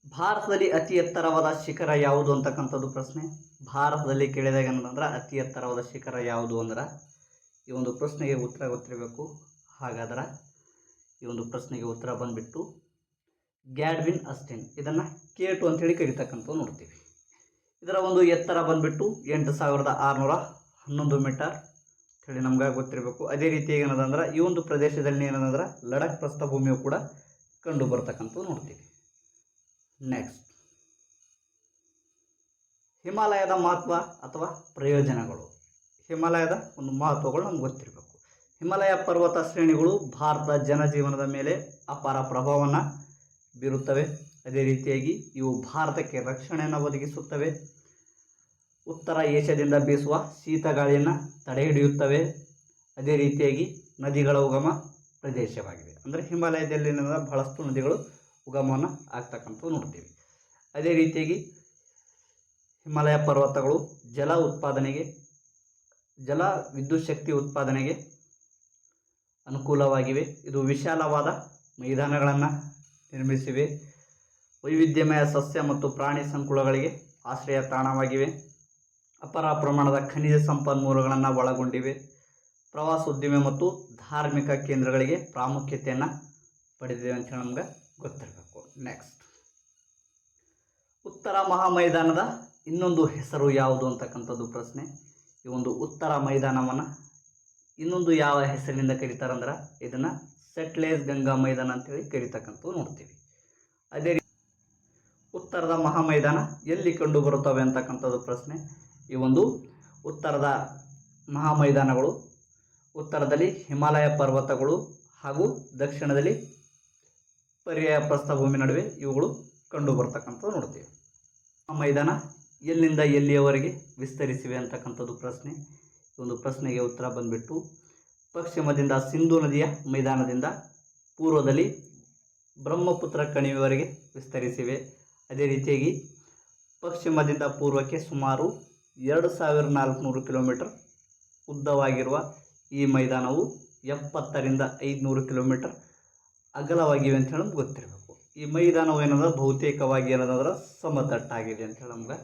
ಭಾರತದಲ್ಲಿ ಅತಿ ಎತ್ತರವಾದ ಶಿಖರ ಯಾವುದು ಅಂತಕ್ಕಂಥದ್ದು ಪ್ರಶ್ನೆ. ಭಾರತದಲ್ಲಿ ಕೇಳಿದಾಗ ಏನಂದ್ರೆ ಅತಿ ಎತ್ತರವಾದ ಶಿಖರ ಯಾವುದು ಅಂದ್ರೆ ಈ ಒಂದು ಪ್ರಶ್ನೆಗೆ ಉತ್ತರ ಗೊತ್ತಿರಬೇಕು. ಹಾಗಾದ್ರೆ ಈ ಒಂದು ಪ್ರಶ್ನೆಗೆ ಉತ್ತರ ಬಂದ್ಬಿಟ್ಟು ಗ್ಯಾಡ್ವಿನ್ ಅಸ್ಟಿನ್, ಇದನ್ನು K2 ಅಂತೇಳಿ ಕರೀತಕ್ಕಂಥದ್ದು ನೋಡ್ತೀವಿ. ಇದರ ಒಂದು ಎತ್ತರ ಬಂದ್ಬಿಟ್ಟು 8611 ಮೀಟರ್ ಹೇಳಿ ನಮ್ಗೆ ಗೊತ್ತಿರಬೇಕು. ಅದೇ ರೀತಿಯಾಗಿ ಏನದಂದ್ರೆ ಈ ಒಂದು ಪ್ರದೇಶದಲ್ಲಿ ಏನದಂದ್ರೆ ಲಡಾಖ್ ಪ್ರಸ್ಥಭೂಮಿಯು ಕೂಡ ಕಂಡು ಬರ್ತಕ್ಕಂಥದ್ದು ನೋಡ್ತೀವಿ. ನೆಕ್ಸ್ಟ್, ಹಿಮಾಲಯದ ಮಹತ್ವ ಅಥವಾ ಪ್ರಯೋಜನಗಳು. ಹಿಮಾಲಯದ ಒಂದು ಮಹತ್ವಗಳು ನಮ್ಗೆ ಗೊತ್ತಿರಬೇಕು. ಹಿಮಾಲಯ ಪರ್ವತ ಶ್ರೇಣಿಗಳು ಭಾರತದ ಜನಜೀವನದ ಮೇಲೆ ಅಪಾರ ಪ್ರಭಾವವನ್ನು ಬೀರುತ್ತವೆ. ಅದೇ ರೀತಿಯಾಗಿ ಇವು ಭಾರತಕ್ಕೆ ರಕ್ಷಣೆಯನ್ನು ಒದಗಿಸುತ್ತವೆ. ಉತ್ತರ ಏಷ್ಯಾದಿಂದ ಬೀಸುವ ಶೀತ ಗಾಳಿಯನ್ನು ತಡೆಹಿಡಿಯುತ್ತವೆ. ಅದೇ ರೀತಿಯಾಗಿ ನದಿಗಳ ಉಗಮ ಪ್ರದೇಶವಾಗಿದೆ. ಅಂದರೆ ಹಿಮಾಲಯದಲ್ಲಿ ಬಹಳಷ್ಟು ನದಿಗಳು ಉಗಮವನ್ನು ಆಗ್ತಕ್ಕಂಥದ್ದು ನೋಡ್ತೀವಿ. ಅದೇ ರೀತಿಯಾಗಿ ಹಿಮಾಲಯ ಪರ್ವತಗಳು ಜಲ ವಿದ್ಯುತ್ ಶಕ್ತಿ ಉತ್ಪಾದನೆಗೆ ಅನುಕೂಲವಾಗಿವೆ. ಇದು ವಿಶಾಲವಾದ ಮೈದಾನಗಳನ್ನು ನಿರ್ಮಿಸಿವೆ. ವೈವಿಧ್ಯಮಯ ಸಸ್ಯ ಮತ್ತು ಪ್ರಾಣಿ ಸಂಕುಲಗಳಿಗೆ ಆಶ್ರಯ ತಾಣವಾಗಿವೆ. ಅಪಾರ ಪ್ರಮಾಣದ ಖನಿಜ ಸಂಪನ್ಮೂಲಗಳನ್ನು ಒಳಗೊಂಡಿವೆ. ಪ್ರವಾಸೋದ್ಯಮ ಮತ್ತು ಧಾರ್ಮಿಕ ಕೇಂದ್ರಗಳಿಗೆ ಪ್ರಾಮುಖ್ಯತೆಯನ್ನು ಪಡೆದಿವೆ ಅಂತ ನಮ್ಗೆ ಗೊತ್ತಿರಬೇಕು. ನೆಕ್ಸ್ಟ್, ಉತ್ತರ ಮಹಾಮೈದಾನದ ಇನ್ನೊಂದು ಹೆಸರು ಯಾವುದು ಅಂತಕ್ಕಂಥದ್ದು ಪ್ರಶ್ನೆ. ಈ ಒಂದು ಉತ್ತರ ಮೈದಾನವನ್ನು ಇನ್ನೊಂದು ಯಾವ ಹೆಸರಿನಿಂದ ಕರೀತಾರೆ ಅಂದ್ರೆ ಇದನ್ನು ಸಟ್ಲೇಜ್ ಗಂಗಾ ಮೈದಾನ ಅಂತೇಳಿ ಕರೀತಕ್ಕಂಥದ್ದು ನೋಡ್ತೀವಿ. ಅದೇ ರೀತಿ ಉತ್ತರದ ಮಹಾಮೈದಾನ ಎಲ್ಲಿ ಕಂಡು ಬರುತ್ತವೆ ಅಂತಕ್ಕಂಥದ್ದು ಪ್ರಶ್ನೆ. ಈ ಒಂದು ಉತ್ತರದ ಮಹಾಮೈದಾನಗಳು ಉತ್ತರದಲ್ಲಿ ಹಿಮಾಲಯ ಪರ್ವತಗಳು ಹಾಗೂ ದಕ್ಷಿಣದಲ್ಲಿ ಪರ್ಯಾಯ ಪ್ರಸ್ಥಭೂಮಿ ನಡುವೆ ಇವುಗಳು ಕಂಡು ಬರ್ತಕ್ಕಂಥದ್ದು ನೋಡ್ತೀವಿ. ಆ ಮೈದಾನ ಎಲ್ಲಿಂದ ಎಲ್ಲಿಯವರೆಗೆ ವಿಸ್ತರಿಸಿವೆ ಅಂತಕ್ಕಂಥದ್ದು ಪ್ರಶ್ನೆ. ಈ ಒಂದು ಪ್ರಶ್ನೆಗೆ ಉತ್ತರ ಬಂದ್ಬಿಟ್ಟು ಪಶ್ಚಿಮದಿಂದ ಸಿಂಧೂ ನದಿಯ ಮೈದಾನದಿಂದ ಪೂರ್ವದಲ್ಲಿ ಬ್ರಹ್ಮಪುತ್ರ ಕಣಿವೆವರೆಗೆ ವಿಸ್ತರಿಸಿವೆ. ಅದೇ ರೀತಿಯಾಗಿ ಪಶ್ಚಿಮದಿಂದ ಪೂರ್ವಕ್ಕೆ ಸುಮಾರು 2400 ಕಿಲೋಮೀಟರ್ ಉದ್ದವಾಗಿರುವ ಈ ಮೈದಾನವು 70ರಿಂದ 500 ಕಿಲೋಮೀಟರ್ ಅಗಲವಾಗಿವೆ ಅಂತ ಹೇಳಿ ನಮ್ಗೆ ಗೊತ್ತಿರಬೇಕು. ಈ ಮೈದಾನವು ಏನಂದ್ರೆ ಬಹುತೇಕವಾಗಿ ಏನಂದ್ರೆ ಸಮತಟ್ಟಾಗಿದೆ ಅಂತ ಹೇಳಿ ನಮ್ಗೆ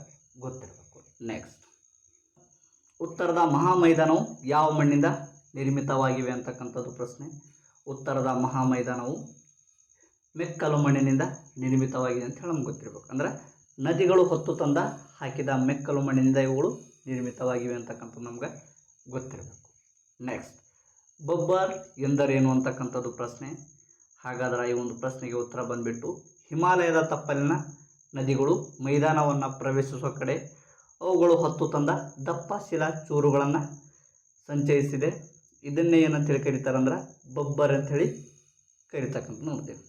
ಗೊತ್ತಿರಬೇಕು. ನೆಕ್ಸ್ಟ್, ಉತ್ತರದ ಮಹಾಮೈದಾನವು ಯಾವ ಮಣ್ಣಿಂದ ನಿರ್ಮಿತವಾಗಿವೆ ಅಂತಕ್ಕಂಥದ್ದು ಪ್ರಶ್ನೆ. ಉತ್ತರದ ಮಹಾಮೈದಾನವು ಮೆಕ್ಕಲು ಮಣ್ಣಿನಿಂದ ನಿರ್ಮಿತವಾಗಿದೆ ಅಂತ ಹೇಳಿ ನಮ್ಗೆ ಗೊತ್ತಿರಬೇಕು. ಅಂದರೆ ನದಿಗಳು ಹೊತ್ತು ತಂದ ಹಾಕಿದ ಮೆಕ್ಕಲು ಮಣ್ಣಿನಿಂದ ಇವುಗಳು ನಿರ್ಮಿತವಾಗಿವೆ ಅಂತಕ್ಕಂಥದ್ದು ನಮ್ಗೆ ಗೊತ್ತಿರಬೇಕು. ನೆಕ್ಸ್ಟ್, ಬಬ್ಬರ್ ಎಂದರೇನು ಅಂತಕ್ಕಂಥದ್ದು ಪ್ರಶ್ನೆ. ಹಾಗಾದರೆ ಈ ಒಂದು ಪ್ರಶ್ನೆಗೆ ಉತ್ತರ ಬಂದುಬಿಟ್ಟು ಹಿಮಾಲಯದ ತಪ್ಪಲಿನ ನದಿಗಳು ಮೈದಾನವನ್ನು ಪ್ರವೇಶಿಸುವ ಕಡೆ ಅವುಗಳು ಹೊತ್ತು ತಂದ ದಪ್ಪ ಶಿಲಾ ಚೂರುಗಳನ್ನು ಸಂಚಯಿಸಿದೆ. ಇದನ್ನೇ ಏನಂತೇಳಿ ಕರೀತಾರೆ ಅಂದ್ರೆ ಬಬ್ಬರ್ ಅಂಥೇಳಿ ಕರೀತಕ್ಕಂಥ ನೋಡ್ತೇವೆ.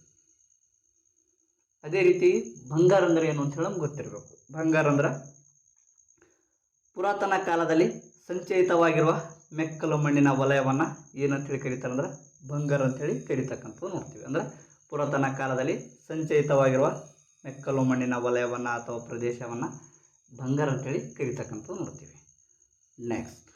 ಅದೇ ರೀತಿ ಬಂಗಾರ ಅಂದರೆ ಏನು ಅಂತ ಹೇಳಿ ನಮ್ಗೆ ಗೊತ್ತಿರಬೇಕು. ಬಂಗಾರ ಅಂದ್ರೆ ಪುರಾತನ ಕಾಲದಲ್ಲಿ ಸಂಚಯಿತವಾಗಿರುವ ಮೆಕ್ಕಲು ಮಣ್ಣಿನ ವಲಯವನ್ನು ಏನಂತೇಳಿ ಕರೀತಾರೆ ಅಂದ್ರೆ ಬಂಗಾರ ಅಂಥೇಳಿ ಕರೀತಕ್ಕಂಥದ್ದು ನೋಡ್ತೀವಿ. ಅಂದರೆ ಪುರಾತನ ಕಾಲದಲ್ಲಿ ಸಂಚಯಿತವಾಗಿರುವ ಮೆಕ್ಕಲು ಮಣ್ಣಿನ ವಲಯವನ್ನು ಅಥವಾ ಪ್ರದೇಶವನ್ನು ಬಂಗಾರ ಅಂಥೇಳಿ ಕರೀತಕ್ಕಂಥದ್ದು ನೋಡ್ತೀವಿ. ನೆಕ್ಸ್ಟ್,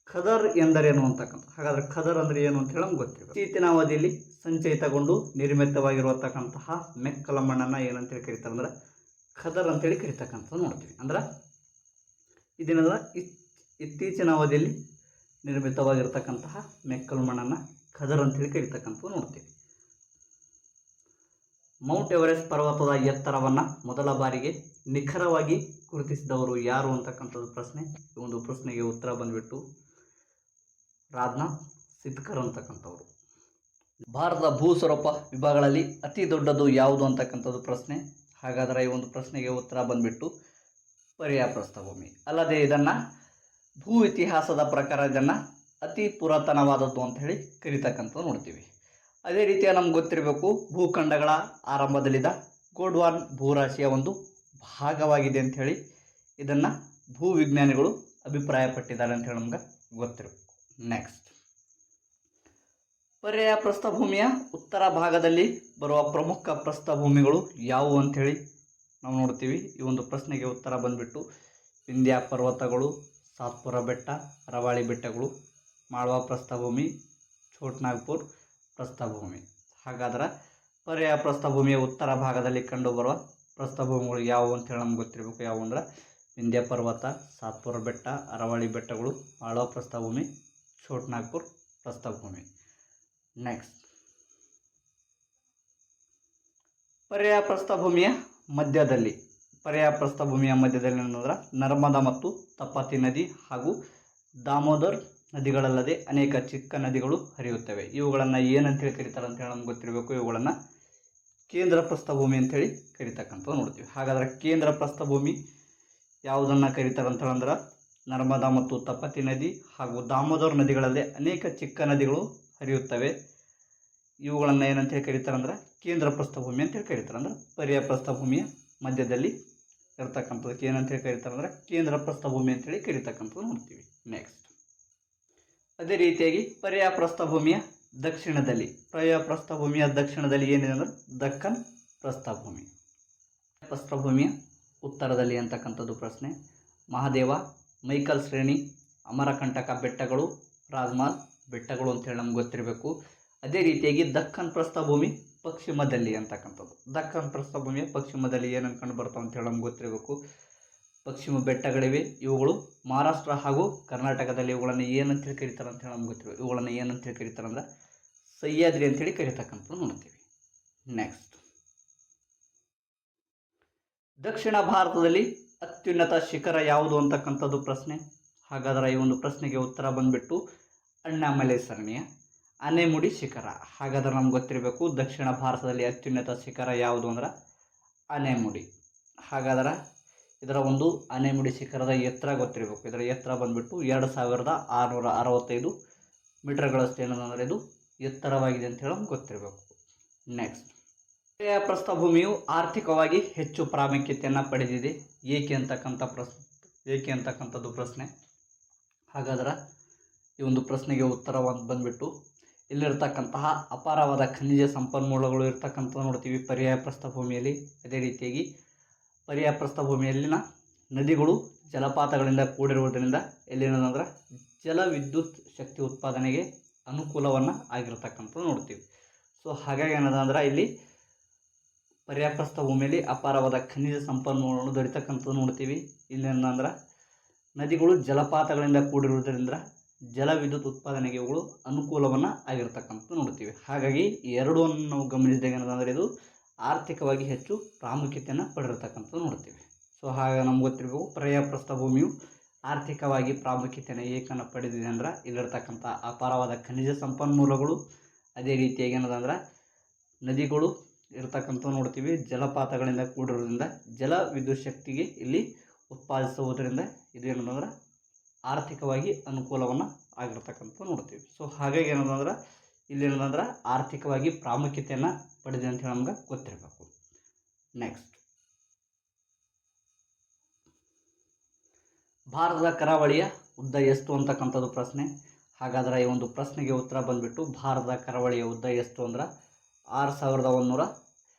ಖದರ್ ಎಂದರೇನು ಅಂತಕ್ಕಂಥ. ಹಾಗಾದರೆ ಖದರ್ ಅಂದರೆ ಏನು ಅಂತ ಹೇಳಿ ನಮ್ಗೆ ಗೊತ್ತಿರಬೇಕು. ಇತ್ತೀಚಿನ ಅವಧಿಯಲ್ಲಿ ಸಂಚಯಿತಗೊಂಡು ನಿರ್ಮಿತವಾಗಿರತಕ್ಕಂತಹ ಮೆಕ್ಕಲ ಮಣ್ಣನ್ನು ಏನಂತೇಳಿ ಕರೀತಾರೆ ಅಂದ್ರೆ ಖದರ್ ಅಂತೇಳಿ ಕರೀತಕ್ಕಂಥದ್ದು ನೋಡ್ತೀವಿ. ಅಂದ್ರೆ ಇದೇನಂದ್ರೆ ಇತ್ತೀಚಿನ ಅವಧಿಯಲ್ಲಿ ನಿರ್ಮಿತವಾಗಿರ್ತಕ್ಕಂತಹ ಮೆಕ್ಕಲು ಮಣ್ಣನ್ನು ಖದರ್ ಅಂತೇಳಿ ಕರೀತಕ್ಕಂಥದ್ದು ನೋಡ್ತೀವಿ. ಮೌಂಟ್ ಎವರೆಸ್ಟ್ ಪರ್ವತದ ಎತ್ತರವನ್ನು ಮೊದಲ ಬಾರಿಗೆ ನಿಖರವಾಗಿ ಗುರುತಿಸಿದವರು ಯಾರು ಅಂತಕ್ಕಂಥದ್ದು ಪ್ರಶ್ನೆ. ಈ ಒಂದು ಪ್ರಶ್ನೆಗೆ ಉತ್ತರ ಬಂದುಬಿಟ್ಟು ರಾಜ್ನಾಥ್ ಸಿದ್ಕರ್ ಅಂತಕ್ಕಂಥವ್ರು. ಭಾರತದ ಭೂಸ್ವರೂಪ ವಿಭಾಗಗಳಲ್ಲಿ ಅತಿ ದೊಡ್ಡದು ಯಾವುದು ಅಂತಕ್ಕಂಥದ್ದು ಪ್ರಶ್ನೆ. ಹಾಗಾದರೆ ಈ ಒಂದು ಪ್ರಶ್ನೆಗೆ ಉತ್ತರ ಬಂದುಬಿಟ್ಟು ಪರ್ಯಾಯ ಪ್ರಸ್ಥಭೂಮಿ. ಅಲ್ಲದೆ ಇದನ್ನು ಭೂ ಇತಿಹಾಸದ ಪ್ರಕಾರ ಇದನ್ನು ಅತಿ ಪುರಾತನವಾದದ್ದು ಅಂತ ಹೇಳಿ ಕರೀತಕ್ಕಂಥದ್ದು ನೋಡ್ತೀವಿ. ಅದೇ ರೀತಿಯ ನಮ್ಗೆ ಗೊತ್ತಿರಬೇಕು, ಭೂಖಂಡಗಳ ಆರಂಭದಲ್ಲಿದ್ದ ಗೋಂಡ್ವಾನ ಭೂರಾಶಿಯ ಒಂದು ಭಾಗವಾಗಿದೆ ಅಂಥೇಳಿ ಇದನ್ನು ಭೂವಿಜ್ಞಾನಿಗಳು ಅಭಿಪ್ರಾಯಪಟ್ಟಿದ್ದಾರೆ ಅಂತ ಹೇಳಿ ನಮ್ಗೆ ಗೊತ್ತಿರಬೇಕು. ನೆಕ್ಸ್ಟ್, ಪರ್ಯಾಯ ಪ್ರಸ್ಥಭೂಮಿಯ ಉತ್ತರ ಭಾಗದಲ್ಲಿ ಬರುವ ಪ್ರಮುಖ ಪ್ರಸ್ಥಭೂಮಿಗಳು ಯಾವುವು ಅಂಥೇಳಿ ನಾವು ನೋಡ್ತೀವಿ. ಈ ಒಂದು ಪ್ರಶ್ನೆಗೆ ಉತ್ತರ ಬಂದುಬಿಟ್ಟು ವಿಂಧ್ಯ ಪರ್ವತಗಳು, ಸಾತ್ಪುರ ಬೆಟ್ಟ, ರವಾಳಿ ಬೆಟ್ಟಗಳು, ಮಾಳ್ವಾ ಪ್ರಸ್ಥಭೂಮಿ, ಛೋಟನಾಗ್ಪುರ್ ಪ್ರಸ್ಥಭೂಮಿ. ಹಾಗಾದ್ರೆ ಪರ್ಯಾಯ ಪ್ರಸ್ಥಭೂಮಿಯ ಉತ್ತರ ಭಾಗದಲ್ಲಿ ಕಂಡುಬರುವ ಪ್ರಸ್ಥಭೂಮಿಗಳು ಯಾವುವು ಅಂತೇಳಿ ನಮ್ಗೆ ಗೊತ್ತಿರಬೇಕು. ಯಾವುವು ಅಂದ್ರೆ ವಿಂಧ್ಯ ಪರ್ವತ, ಸಾತ್ಪುರ ಬೆಟ್ಟ, ಅರವಳಿ ಬೆಟ್ಟಗಳು, ಮಾಳ್ವಾ ಪ್ರಸ್ಥಭೂಮಿ, ಛೋಟನಾಗ್ಪುರ್ ಪ್ರಸ್ಥಭೂಮಿ. ನೆಕ್ಸ್ಟ್, ಪರ್ಯಾಯ ಪ್ರಸ್ಥಭೂಮಿಯ ಮಧ್ಯದಲ್ಲಿ ಏನಂದ್ರೆ ನರ್ಮದಾ ಮತ್ತು ತಪತಿ ನದಿ ಹಾಗೂ ದಾಮೋದರ್ ನದಿಗಳಲ್ಲದೆ ಅನೇಕ ಚಿಕ್ಕ ನದಿಗಳು ಹರಿಯುತ್ತವೆ. ಇವುಗಳನ್ನು ಏನಂತೇಳಿ ಕರೀತಾರೆ ಅಂತೇಳಿ ನಮ್ಗೆ ಗೊತ್ತಿರಬೇಕು. ಇವುಗಳನ್ನು ಕೇಂದ್ರ ಪ್ರಸ್ಥಭೂಮಿ ಅಂತೇಳಿ ಕರೀತಕ್ಕಂಥದ್ದು ನೋಡ್ತೀವಿ. ಹಾಗಾದರೆ ಕೇಂದ್ರ ಪ್ರಸ್ಥಭೂಮಿ ಯಾವುದನ್ನು ಕರೀತಾರೆ ಅಂತೇಳಂದ್ರೆ ನರ್ಮದಾ ಮತ್ತು ತಪತಿ ನದಿ ಹಾಗೂ ದಾಮೋದರ್ ನದಿಗಳಲ್ಲದೆ ಅನೇಕ ಚಿಕ್ಕ ನದಿಗಳು ಹರಿಯುತ್ತವೆ. ಇವುಗಳನ್ನು ಏನಂತೇಳಿ ಕರೀತಾರೆ ಅಂದ್ರೆ ಕೇಂದ್ರ ಪ್ರಸ್ಥಭೂಮಿ ಅಂತೇಳಿ ಕರೀತಾರೆ. ಅಂದ್ರೆ ಪರ್ಯಾಯ ಪ್ರಸ್ಥಭೂಮಿಯ ಮಧ್ಯದಲ್ಲಿ ಇರ್ತಕ್ಕಂಥದಕ್ಕೆ ಏನಂತೇಳಿ ಕರೀತಾರೆ ಅಂದ್ರೆ ಕೇಂದ್ರ ಪ್ರಸ್ಥಭೂಮಿ ಅಂತೇಳಿ ಕರೀತಕ್ಕಂಥದ್ದು ನೋಡ್ತೀವಿ. ನೆಕ್ಸ್ಟ್, ಅದೇ ರೀತಿಯಾಗಿ ಪರ್ಯಾಯ ಪ್ರಸ್ಥಭೂಮಿಯ ದಕ್ಷಿಣದಲ್ಲಿ ಏನಿದೆ ಅಂದ್ರೆ ದಕ್ಕನ್ ಪ್ರಸ್ಥಭೂಮಿ. ಪ್ರಸ್ಥಭೂಮಿಯ ಉತ್ತರದಲ್ಲಿ ಅಂತಕ್ಕಂಥದ್ದು ಪ್ರಶ್ನೆ. ಮಹಾದೇವ, ಮೈಕಲ್ ಶ್ರೇಣಿ, ಅಮರಕಂಟಕ ಬೆಟ್ಟಗಳು, ರಾಜ್ಮಾಲ್ ಬೆಟ್ಟಗಳು ಅಂತೇಳಿ ನಮ್ಗೆ ಗೊತ್ತಿರಬೇಕು. ಅದೇ ರೀತಿಯಾಗಿ ದಕ್ಕನ್ ಪ್ರಸ್ಥಭೂಮಿ ಪಶ್ಚಿಮದಲ್ಲಿ ಅಂತಕ್ಕಂಥದ್ದು. ದಕ್ಕನ್ ಪ್ರಸ್ಥಭೂಮಿಯ ಪಶ್ಚಿಮದಲ್ಲಿ ಏನು ಕಂಡು ಬರ್ತಾವೆ ಅಂತೇಳಿ ನಮ್ಗೆ ಗೊತ್ತಿರಬೇಕು. ಪಶ್ಚಿಮ ಬೆಟ್ಟಗಳಿವೆ. ಇವುಗಳು ಮಹಾರಾಷ್ಟ್ರ ಹಾಗೂ ಕರ್ನಾಟಕದಲ್ಲಿ ಇವುಗಳನ್ನು ಏನಂತೇಳಿ ಕರೀತಾರೆ ಅಂತೇಳಿ ನಮ್ಗೆ ಗೊತ್ತಿರಬೇಕು. ಇವುಗಳನ್ನು ಏನಂತೇಳಿ ಕರೀತಾರೆ ಅಂದ್ರೆ ಸಹ್ಯಾದ್ರಿ ಅಂತೇಳಿ ಕರೀತಕ್ಕಂಥದ್ದು ನೋಡ್ತೀವಿ. ನೆಕ್ಸ್ಟ್, ದಕ್ಷಿಣ ಭಾರತದಲ್ಲಿ ಅತ್ಯುನ್ನತ ಶಿಖರ ಯಾವುದು ಅಂತಕ್ಕಂಥದ್ದು ಪ್ರಶ್ನೆ. ಹಾಗಾದರೆ ಈ ಒಂದು ಪ್ರಶ್ನೆಗೆ ಉತ್ತರ ಬಂದುಬಿಟ್ಟು ಅಣ್ಣಾಮಲೈ ಸರಣಿಯ ಆನೆಮುಡಿ ಶಿಖರ. ಹಾಗಾದ್ರೆ ನಮ್ಗೆ ಗೊತ್ತಿರಬೇಕು ದಕ್ಷಿಣ ಭಾರತದಲ್ಲಿ ಅತ್ಯುನ್ನತ ಶಿಖರ ಯಾವುದು ಅಂದ್ರೆ ಆನೆಮುಡಿ. ಹಾಗಾದ್ರೆ ಇದರ ಒಂದು ಆನೆಮುಡಿ ಶಿಖರದ ಎತ್ತರ ಗೊತ್ತಿರಬೇಕು. ಇದರ ಎತ್ತರ ಬಂದುಬಿಟ್ಟು 2665 ಮೀಟರ್ಗಳಷ್ಟು ಏನಂದರೆ ಇದು ಎತ್ತರವಾಗಿದೆ ಅಂತ ಹೇಳಿ ನಮ್ಗೆ ಗೊತ್ತಿರಬೇಕು. ನೆಕ್ಸ್ಟ್, ಪರ್ಯಾಯ ಪ್ರಸ್ಥಭೂಮಿಯು ಆರ್ಥಿಕವಾಗಿ ಹೆಚ್ಚು ಪ್ರಾಮುಖ್ಯತೆಯನ್ನು ಪಡೆದಿದೆ ಏಕೆ ಅಂತಕ್ಕಂಥದ್ದು ಪ್ರಶ್ನೆ. ಹಾಗಾದ್ರೆ ಈ ಒಂದು ಪ್ರಶ್ನೆಗೆ ಉತ್ತರ ಬಂದ್ಬಿಟ್ಟು ಇಲ್ಲಿರ್ತಕ್ಕಂತಹ ಅಪಾರವಾದ ಖನಿಜ ಸಂಪನ್ಮೂಲಗಳು ಇರ್ತಕ್ಕಂಥ ನೋಡ್ತೀವಿ ಪರ್ಯಾಯ ಪ್ರಸ್ಥಭೂಮಿಯಲ್ಲಿ. ಅದೇ ರೀತಿಯಾಗಿ ಪರ್ಯಾಯ ಪ್ರಸ್ಥಭೂಮಿಯಲ್ಲಿನ ನದಿಗಳು ಜಲಪಾತಗಳಿಂದ ಕೂಡಿರುವುದರಿಂದ ಎಲ್ಲಿನಂದ್ರೆ ಜಲ ವಿದ್ಯುತ್ ಶಕ್ತಿ ಉತ್ಪಾದನೆಗೆ ಅನುಕೂಲವನ್ನು ಆಗಿರ್ತಕ್ಕಂಥದ್ದು ನೋಡ್ತೀವಿ. ಸೊ ಹಾಗಾಗಿ ಏನದಂದ್ರೆ ಇಲ್ಲಿ ಪರ್ಯಾಯ ಪ್ರಸ್ಥಭೂಮಿಯಲ್ಲಿ ಅಪಾರವಾದ ಖನಿಜ ಸಂಪನ್ಮೂಲಗಳು ದೊರೀತಕ್ಕಂಥದ್ದು ನೋಡ್ತೀವಿ. ಇಲ್ಲಿ ಏನಂದ್ರೆ ನದಿಗಳು ಜಲಪಾತಗಳಿಂದ ಕೂಡಿರುವುದರಿಂದ ಜಲ ವಿದ್ಯುತ್ ಉತ್ಪಾದನೆಗೆ ಇವುಗಳು ಅನುಕೂಲವನ್ನು ಆಗಿರ್ತಕ್ಕಂಥದ್ದು ನೋಡ್ತೀವಿ. ಹಾಗಾಗಿ ಈ ಎರಡನ್ನು ನಾವು ಗಮನಿಸಿದಾಗ ಏನಂದರೆ ಇದು ಆರ್ಥಿಕವಾಗಿ ಹೆಚ್ಚು ಪ್ರಾಮುಖ್ಯತೆಯನ್ನು ಪಡೆದಿರ್ತಕ್ಕಂಥದ್ದು ನೋಡ್ತೀವಿ. ಸೊ ಹಾಗೆ ನಮ್ಗೆ ಗೊತ್ತಿರಬೇಕು ಪರ್ಯಾಯ ಪ್ರಸ್ಥಭೂಮಿಯು ಆರ್ಥಿಕವಾಗಿ ಪ್ರಾಮುಖ್ಯತೆಯನ್ನು ಏಕನ್ನು ಪಡೆದಿದೆ ಅಂದ್ರೆ ಇಲ್ಲಿರ್ತಕ್ಕಂಥ ಅಪಾರವಾದ ಖನಿಜ ಸಂಪನ್ಮೂಲಗಳು, ಅದೇ ರೀತಿಯಾಗಿ ಏನದಂದ್ರೆ ನದಿಗಳು ಇರ್ತಕ್ಕಂಥ ನೋಡ್ತೀವಿ ಜಲಪಾತಗಳಿಂದ ಕೂಡಿರೋದ್ರಿಂದ ಜಲ ವಿದ್ಯುತ್ ಶಕ್ತಿಗೆ ಇಲ್ಲಿ ಉತ್ಪಾದಿಸುವುದರಿಂದ ಇದು ಏನಂದ್ರೆ ಆರ್ಥಿಕವಾಗಿ ಅನುಕೂಲವನ್ನು ಆಗಿರ್ತಕ್ಕಂಥ ನೋಡ್ತೀವಿ. ಸೊ ಹಾಗಾಗಿ ಏನಂದ್ರೆ ಇಲ್ಲಿ ಏನಂದ್ರೆ ಆರ್ಥಿಕವಾಗಿ ಪ್ರಾಮುಖ್ಯತೆಯನ್ನು ಪಡೆದಿದೆ ಅಂತ ಹೇಳಿ ನಮ್ಗೆ ಗೊತ್ತಿರಬೇಕು. ನೆಕ್ಸ್ಟ್, ಭಾರತದ ಕರಾವಳಿಯ ಉದ್ದ ಎಷ್ಟು ಅಂತಕ್ಕಂಥದ್ದು ಪ್ರಶ್ನೆ. ಹಾಗಾದ್ರೆ ಈ ಒಂದು ಪ್ರಶ್ನೆಗೆ ಉತ್ತರ ಬಂದ್ಬಿಟ್ಟು ಭಾರತದ ಕರಾವಳಿಯ ಉದ್ದ ಎಷ್ಟು ಅಂದ್ರೆ 6100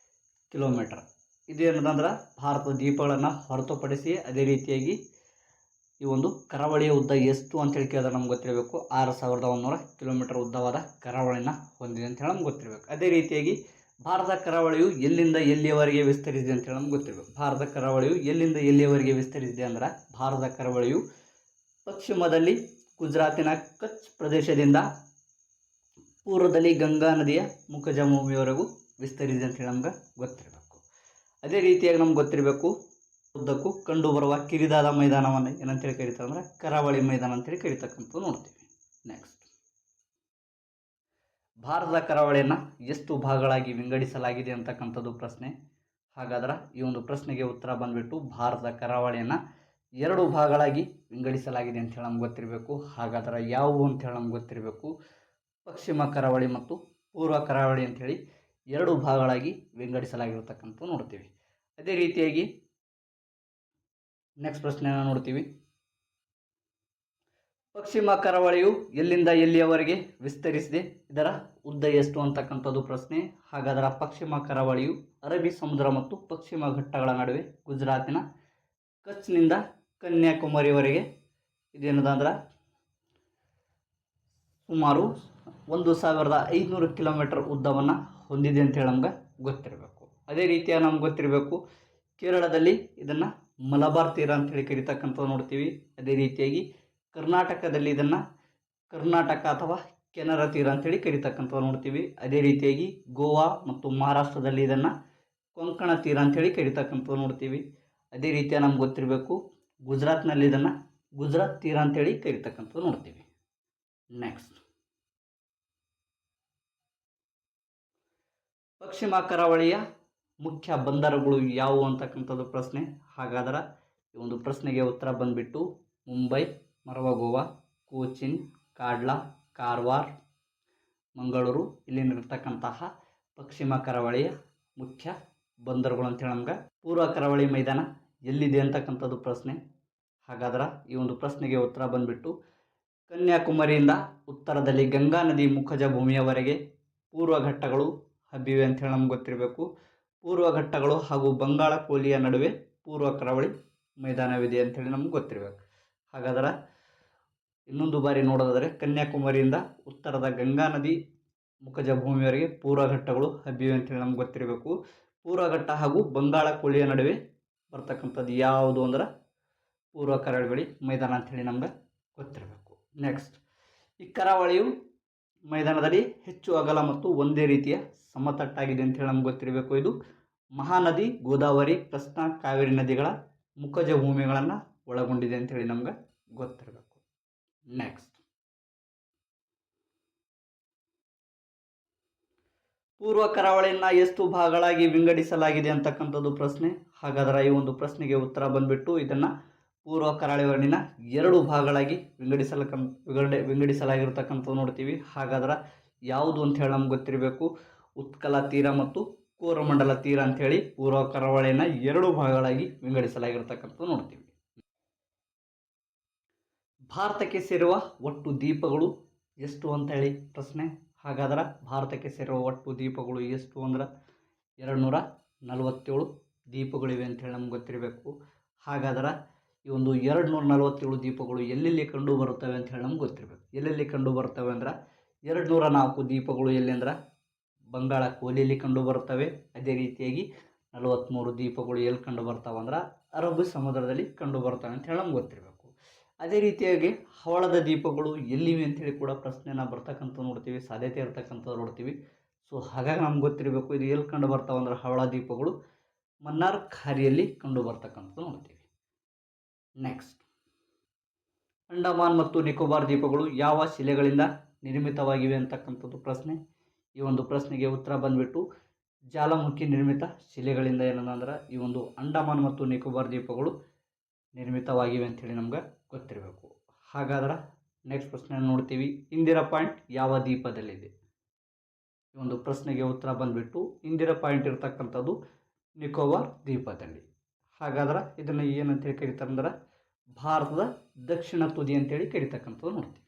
ಕಿಲೋಮೀಟರ್. ಇದು ಏನಂದ್ರೆ ಭಾರತದ ದ್ವೀಪಗಳನ್ನು ಹೊರತುಪಡಿಸಿ ಅದೇ ರೀತಿಯಾಗಿ ಈ ಒಂದು ಕರಾವಳಿಯ ಉದ್ದ ಎಷ್ಟು ಅಂತೇಳಿ ಕೇಳಿದ್ರೆ ನಮ್ಗೆ ಗೊತ್ತಿರಬೇಕು 6100 ಕಿಲೋಮೀಟರ್ ಉದ್ದವಾದ ಕರಾವಳಿನ ಹೊಂದಿದೆ ಅಂತ ಹೇಳಿ ನಮ್ಗೆ ಗೊತ್ತಿರಬೇಕು. ಅದೇ ರೀತಿಯಾಗಿ ಭಾರತ ಕರಾವಳಿಯು ಎಲ್ಲಿಂದ ಎಲ್ಲಿಯವರೆಗೆ ವಿಸ್ತರಿಸಿದೆ ಅಂತೇಳಿ ನಮ್ಗೆ ಗೊತ್ತಿರಬೇಕು. ಭಾರತ ಕರಾವಳಿಯು ಎಲ್ಲಿಂದ ಎಲ್ಲಿಯವರೆಗೆ ವಿಸ್ತರಿಸಿದೆ ಅಂದ್ರೆ ಭಾರತ ಕರಾವಳಿಯು ಪಶ್ಚಿಮದಲ್ಲಿ ಗುಜರಾತಿನ ಕಚ್ ಪ್ರದೇಶದಿಂದ ಪೂರ್ವದಲ್ಲಿ ಗಂಗಾ ನದಿಯ ಮುಖಜಭೂಮಿಯವರೆಗೂ ವಿಸ್ತರಿಸಿದೆ ಅಂತೇಳಿ ನಮ್ಗೆ ಗೊತ್ತಿರಬೇಕು. ಅದೇ ರೀತಿಯಾಗಿ ನಮ್ಗೆ ಗೊತ್ತಿರಬೇಕು ಉದ್ದಕ್ಕೂ ಕಂಡುಬರುವ ಕಿರಿದಾದ ಮೈದಾನವನ್ನು ಏನಂತೇಳಿ ಕರೀತಾರೆ ಅಂದ್ರೆ ಕರಾವಳಿ ಮೈದಾನ ಅಂತೇಳಿ ಕರೀತಕ್ಕಂಥದ್ದು ನೋಡ್ತೀವಿ. ನೆಕ್ಸ್ಟ್, ಭಾರತದ ಕರಾವಳಿಯನ್ನು ಎಷ್ಟು ಭಾಗಗಳಾಗಿ ವಿಂಗಡಿಸಲಾಗಿದೆ ಅಂತಕ್ಕಂಥದ್ದು ಪ್ರಶ್ನೆ. ಹಾಗಾದ್ರೆ ಈ ಒಂದು ಪ್ರಶ್ನೆಗೆ ಉತ್ತರ ಬಂದ್ಬಿಟ್ಟು ಭಾರತದ ಕರಾವಳಿಯನ್ನು 2 ಭಾಗಗಳಾಗಿ ವಿಂಗಡಿಸಲಾಗಿದೆ ಅಂತೇಳಿ ನಮ್ಗೆ ಗೊತ್ತಿರಬೇಕು. ಹಾಗಾದ್ರೆ ಯಾವುವು ಅಂತೇಳಿ ನಮ್ಗೆ ಗೊತ್ತಿರಬೇಕು. ಪಶ್ಚಿಮ ಕರಾವಳಿ ಮತ್ತು ಪೂರ್ವ ಕರಾವಳಿ ಅಂಥೇಳಿ 2 ಭಾಗಗಳಾಗಿ ವಿಂಗಡಿಸಲಾಗಿರ್ತಕ್ಕಂಥ ನೋಡ್ತೀವಿ. ಅದೇ ರೀತಿಯಾಗಿ ನೆಕ್ಸ್ಟ್ ಪ್ರಶ್ನೆಯನ್ನು ನೋಡ್ತೀವಿ. ಪಶ್ಚಿಮ ಕರಾವಳಿಯು ಎಲ್ಲಿಂದ ಎಲ್ಲಿಯವರೆಗೆ ವಿಸ್ತರಿಸಿದೆ, ಇದರ ಉದ್ದ ಎಷ್ಟು ಅಂತಕ್ಕಂಥದ್ದು ಪ್ರಶ್ನೆ. ಹಾಗಾದರೆ ಪಶ್ಚಿಮ ಕರಾವಳಿಯು ಅರಬ್ಬಿ ಸಮುದ್ರ ಮತ್ತು ಪಶ್ಚಿಮ ಘಟ್ಟಗಳ ನಡುವೆ ಗುಜರಾತಿನ ಕಚ್ನಿಂದ ಕನ್ಯಾಕುಮಾರಿವರೆಗೆ ಇದೇನದಂದ್ರೆ ಸುಮಾರು 1500 ಕಿಲೋಮೀಟರ್ ಉದ್ದವನ್ನು ಹೊಂದಿದೆ ಅಂತೇಳಿ ನಮ್ಗೆ ಗೊತ್ತಿರಬೇಕು. ಅದೇ ರೀತಿಯಾಗಿ ನಮ್ಗೆ ಗೊತ್ತಿರಬೇಕು ಕೇರಳದಲ್ಲಿ ಇದನ್ನು ಮಲಬಾರ್ ತೀರ ಅಂತೇಳಿ ಕರೀತಕ್ಕಂಥದ್ದು ನೋಡ್ತೀವಿ. ಅದೇ ರೀತಿಯಾಗಿ ಕರ್ನಾಟಕದಲ್ಲಿ ಇದನ್ನು ಕರ್ನಾಟಕ ಅಥವಾ ಕೆನರಾ ತೀರ ಅಂತೇಳಿ ಕರೀತಕ್ಕಂಥದ್ದು ನೋಡ್ತೀವಿ. ಅದೇ ರೀತಿಯಾಗಿ ಗೋವಾ ಮತ್ತು ಮಹಾರಾಷ್ಟ್ರದಲ್ಲಿ ಇದನ್ನು ಕೊಂಕಣ ತೀರ ಅಂತೇಳಿ ಕರೀತಕ್ಕಂಥದ್ದು ನೋಡ್ತೀವಿ. ಅದೇ ರೀತಿಯಾಗಿ ನಮ್ಗೆ ಗೊತ್ತಿರಬೇಕು ಗುಜರಾತ್ನಲ್ಲಿ ಇದನ್ನು ಗುಜರಾತ್ ತೀರ ಅಂತೇಳಿ ಕರೀತಕ್ಕಂಥದ್ದು ನೋಡ್ತೀವಿ. ನೆಕ್ಸ್ಟ್, ಪಶ್ಚಿಮ ಕರಾವಳಿಯ ಮುಖ್ಯ ಬಂದರುಗಳು ಯಾವುವು ಅಂತಕ್ಕಂಥದ್ದು ಪ್ರಶ್ನೆ. ಹಾಗಾದ್ರೆ ಈ ಒಂದು ಪ್ರಶ್ನೆಗೆ ಉತ್ತರ ಬಂದ್ಬಿಟ್ಟು ಮುಂಬೈ, ಮರವಗೋವಾ, ಕೋಚಿನ್, ಕಾಡ್ಲಾ, ಕಾರವಾರ, ಮಂಗಳೂರು ಇಲ್ಲಿನಿರ್ತಕ್ಕಂತಹ ಪಶ್ಚಿಮ ಕರಾವಳಿಯ ಮುಖ್ಯ ಬಂದರುಗಳು ಅಂತೇಳಿ ನಮ್ಗೆ. ಪೂರ್ವ ಕರಾವಳಿ ಮೈದಾನ ಎಲ್ಲಿದೆ ಅಂತಕ್ಕಂಥದ್ದು ಪ್ರಶ್ನೆ. ಹಾಗಾದ್ರೆ ಈ ಒಂದು ಪ್ರಶ್ನೆಗೆ ಉತ್ತರ ಬಂದ್ಬಿಟ್ಟು ಕನ್ಯಾಕುಮಾರಿಯಿಂದ ಉತ್ತರದಲ್ಲಿ ಗಂಗಾ ನದಿ ಮುಖಜ ಭೂಮಿಯವರೆಗೆ ಪೂರ್ವ ಘಟ್ಟಗಳು ಹಬ್ಬಿವೆ ಅಂತೇಳಿ ನಮ್ಗೆ ಗೊತ್ತಿರಬೇಕು. ಪೂರ್ವ ಘಟ್ಟಗಳು ಹಾಗೂ ಬಂಗಾಳ ಕೊಲ್ಲಿಯ ನಡುವೆ ಪೂರ್ವ ಕರಾವಳಿ ಮೈದಾನವಿದೆ ಅಂಥೇಳಿ ನಮ್ಗೆ ಗೊತ್ತಿರಬೇಕು. ಹಾಗಾದ್ರೆ ಇನ್ನೊಂದು ಬಾರಿ ನೋಡೋದಾದರೆ ಕನ್ಯಾಕುಮಾರಿಯಿಂದ ಉತ್ತರದ ಗಂಗಾ ನದಿ ಮುಖಜ ಭೂಮಿಯವರೆಗೆ ಪೂರ್ವ ಘಟ್ಟಗಳು ಹಬ್ಬಿವೆ ಅಂತೇಳಿ ನಮ್ಗೆ ಗೊತ್ತಿರಬೇಕು. ಪೂರ್ವ ಘಟ್ಟ ಹಾಗೂ ಬಂಗಾಳ ಕೊಲ್ಲಿಯ ನಡುವೆ ಬರ್ತಕ್ಕಂಥದ್ದು ಯಾವುದು ಅಂದ್ರೆ ಪೂರ್ವ ಕರಾವಳಿ ಮೈದಾನ ಅಂಥೇಳಿ ನಮ್ಗೆ ಗೊತ್ತಿರಬೇಕು. ನೆಕ್ಸ್ಟ್, ಈ ಕರಾವಳಿಯು ಮೈದಾನದಲ್ಲಿ ಹೆಚ್ಚು ಅಗಲ ಮತ್ತು ಒಂದೇ ರೀತಿಯ ಸಮತಟ್ಟಾಗಿದೆ ಅಂತೇಳಿ ನಮ್ಗೆ ಗೊತ್ತಿರಬೇಕು. ಇದು ಮಹಾನದಿ, ಗೋದಾವರಿ, ಕೃಷ್ಣಾ, ಕಾವೇರಿ ನದಿಗಳ ಮುಖಜ ಭೂಮಿಗಳನ್ನು ಒಳಗೊಂಡಿದೆ ಅಂಥೇಳಿ ನಮ್ಗೆ ಗೊತ್ತಿರಬೇಕು. ನೆಕ್ಸ್ಟ್, ಪೂರ್ವ ಕರಾವಳಿಯನ್ನು ಎಷ್ಟು ಭಾಗಗಳಾಗಿ ವಿಂಗಡಿಸಲಾಗಿದೆ ಅಂತಕ್ಕಂಥದ್ದು ಪ್ರಶ್ನೆ. ಹಾಗಾದರೆ ಈ ಒಂದು ಪ್ರಶ್ನೆಗೆ ಉತ್ತರ ಬಂದ್ಬಿಟ್ಟು ಇದನ್ನು ಪೂರ್ವ ಕರಾವಳಿಯನ್ನ 2 ಭಾಗಗಳಾಗಿ ವಿಂಗಡಿಸಲಾಗಿರ್ತಕ್ಕಂಥದ್ದು ನೋಡ್ತೀವಿ. ಹಾಗಾದ್ರೆ ಯಾವುದು ಅಂತ ಹೇಳಿ ನಮ್ಗೆ ಗೊತ್ತಿರಬೇಕು. ಉತ್ಕಲ ತೀರ ಮತ್ತು ಕೋರಮಂಡಲ ತೀರ ಅಂಥೇಳಿ ಪೂರ್ವ ಕರಾವಳಿಯನ್ನು 2 ಭಾಗಗಳಾಗಿ ವಿಂಗಡಿಸಲಾಗಿರ್ತಕ್ಕಂಥದ್ದು ನೋಡ್ತೀವಿ. ಭಾರತಕ್ಕೆ ಸೇರುವ ಒಟ್ಟು ದ್ವೀಪಗಳು ಎಷ್ಟು ಅಂತ ಹೇಳಿ ಪ್ರಶ್ನೆ. ಹಾಗಾದ್ರೆ ಭಾರತಕ್ಕೆ ಸೇರುವ ಒಟ್ಟು ದ್ವೀಪಗಳು ಎಷ್ಟು ಅಂದ್ರೆ 247 ದ್ವೀಪಗಳಿವೆ ಅಂತೇಳಿ ನಮ್ಗೆ ಗೊತ್ತಿರಬೇಕು. ಹಾಗಾದ್ರೆ ಈ ಒಂದು 247 ದ್ವೀಪಗಳು ಎಲ್ಲೆಲ್ಲಿ ಕಂಡು ಬರುತ್ತವೆ ಅಂತ ಹೇಳಿ ನಮ್ಗೆ ಗೊತ್ತಿರಬೇಕು. ಎಲ್ಲೆಲ್ಲಿ ಕಂಡು ಬರ್ತವೆ ಅಂದ್ರೆ 204 ದ್ವೀಪಗಳು ಎಲ್ಲಿ ಅಂದ್ರೆ ಬಂಗಾಳ ಕೊಲ್ಲಿಯಲ್ಲಿ ಕಂಡು ಬರುತ್ತವೆ. ಅದೇ ರೀತಿಯಾಗಿ 43 ದ್ವೀಪಗಳು ಎಲ್ಲಿ ಕಂಡು ಬರ್ತಾವೆ ಅಂದ್ರೆ ಅರಬ್ಬ್ ಸಮುದ್ರದಲ್ಲಿ ಕಂಡು ಬರ್ತವೆ ಅಂತ ಹೇಳಿ ನಮ್ಗೆ ಗೊತ್ತಿರಬೇಕು. ಅದೇ ರೀತಿಯಾಗಿ ಹವಳದ ದ್ವೀಪಗಳು ಎಲ್ಲಿವೆ ಅಂತೇಳಿ ಕೂಡ ಪ್ರಶ್ನೆನ ಬರ್ತಕ್ಕಂಥ ನೋಡ್ತೀವಿ, ಸಾಧ್ಯತೆ ಇರ್ತಕ್ಕಂಥದ್ದು ನೋಡ್ತೀವಿ. ಸೊ ಹಾಗಾಗಿ ನಮ್ಗೆ ಗೊತ್ತಿರಬೇಕು ಇದು ಎಲ್ಲಿ ಕಂಡು ಬರ್ತಾವೆ ಅಂದ್ರೆ ಹವಳ ದ್ವೀಪಗಳು ಮನ್ನಾರ್ ಖಾರಿಯಲ್ಲಿ ಕಂಡು ಬರ್ತಕ್ಕಂಥದ್ದು ನೋಡ್ತೀವಿ. ನೆಕ್ಸ್ಟ್, ಅಂಡಮಾನ್ ಮತ್ತು ನಿಕೋಬಾರ್ ದ್ವೀಪಗಳು ಯಾವ ಶಿಲೆಗಳಿಂದ ನಿರ್ಮಿತವಾಗಿವೆ ಅಂತಕ್ಕಂಥದ್ದು ಪ್ರಶ್ನೆ. ಈ ಒಂದು ಪ್ರಶ್ನೆಗೆ ಉತ್ತರ ಬಂದ್ಬಿಟ್ಟು ಜ್ವಾಲಾಮುಖಿ ನಿರ್ಮಿತ ಶಿಲೆಗಳಿಂದ ಏನಂದ್ರೆ ಈ ಒಂದು ಅಂಡಮಾನ್ ಮತ್ತು ನಿಕೋಬಾರ್ ದ್ವೀಪಗಳು ನಿರ್ಮಿತವಾಗಿವೆ ಅಂಥೇಳಿ ನಮ್ಗೆ ಗೊತ್ತಿರಬೇಕು. ಹಾಗಾದ್ರೆ ನೆಕ್ಸ್ಟ್ ಪ್ರಶ್ನೆ ನೋಡ್ತೀವಿ, ಇಂದಿರಾ ಪಾಯಿಂಟ್ ಯಾವ ದ್ವೀಪದಲ್ಲಿದೆ? ಈ ಒಂದು ಪ್ರಶ್ನೆಗೆ ಉತ್ತರ ಬಂದ್ಬಿಟ್ಟು ಇಂದಿರಾ ಪಾಯಿಂಟ್ ಇರ್ತಕ್ಕಂಥದ್ದು ನಿಕೋಬಾರ್ ದ್ವೀಪದಲ್ಲಿ. ಹಾಗಾದ್ರೆ ಇದನ್ನು ಏನಂತೇಳಿ ಕರೀತಾರೆ ಅಂದ್ರೆ ಭಾರತದ ದಕ್ಷಿಣ ತುದಿ ಅಂತೇಳಿ ಕರೀತಕ್ಕಂಥದ್ದು ನೋಡ್ತೀವಿ.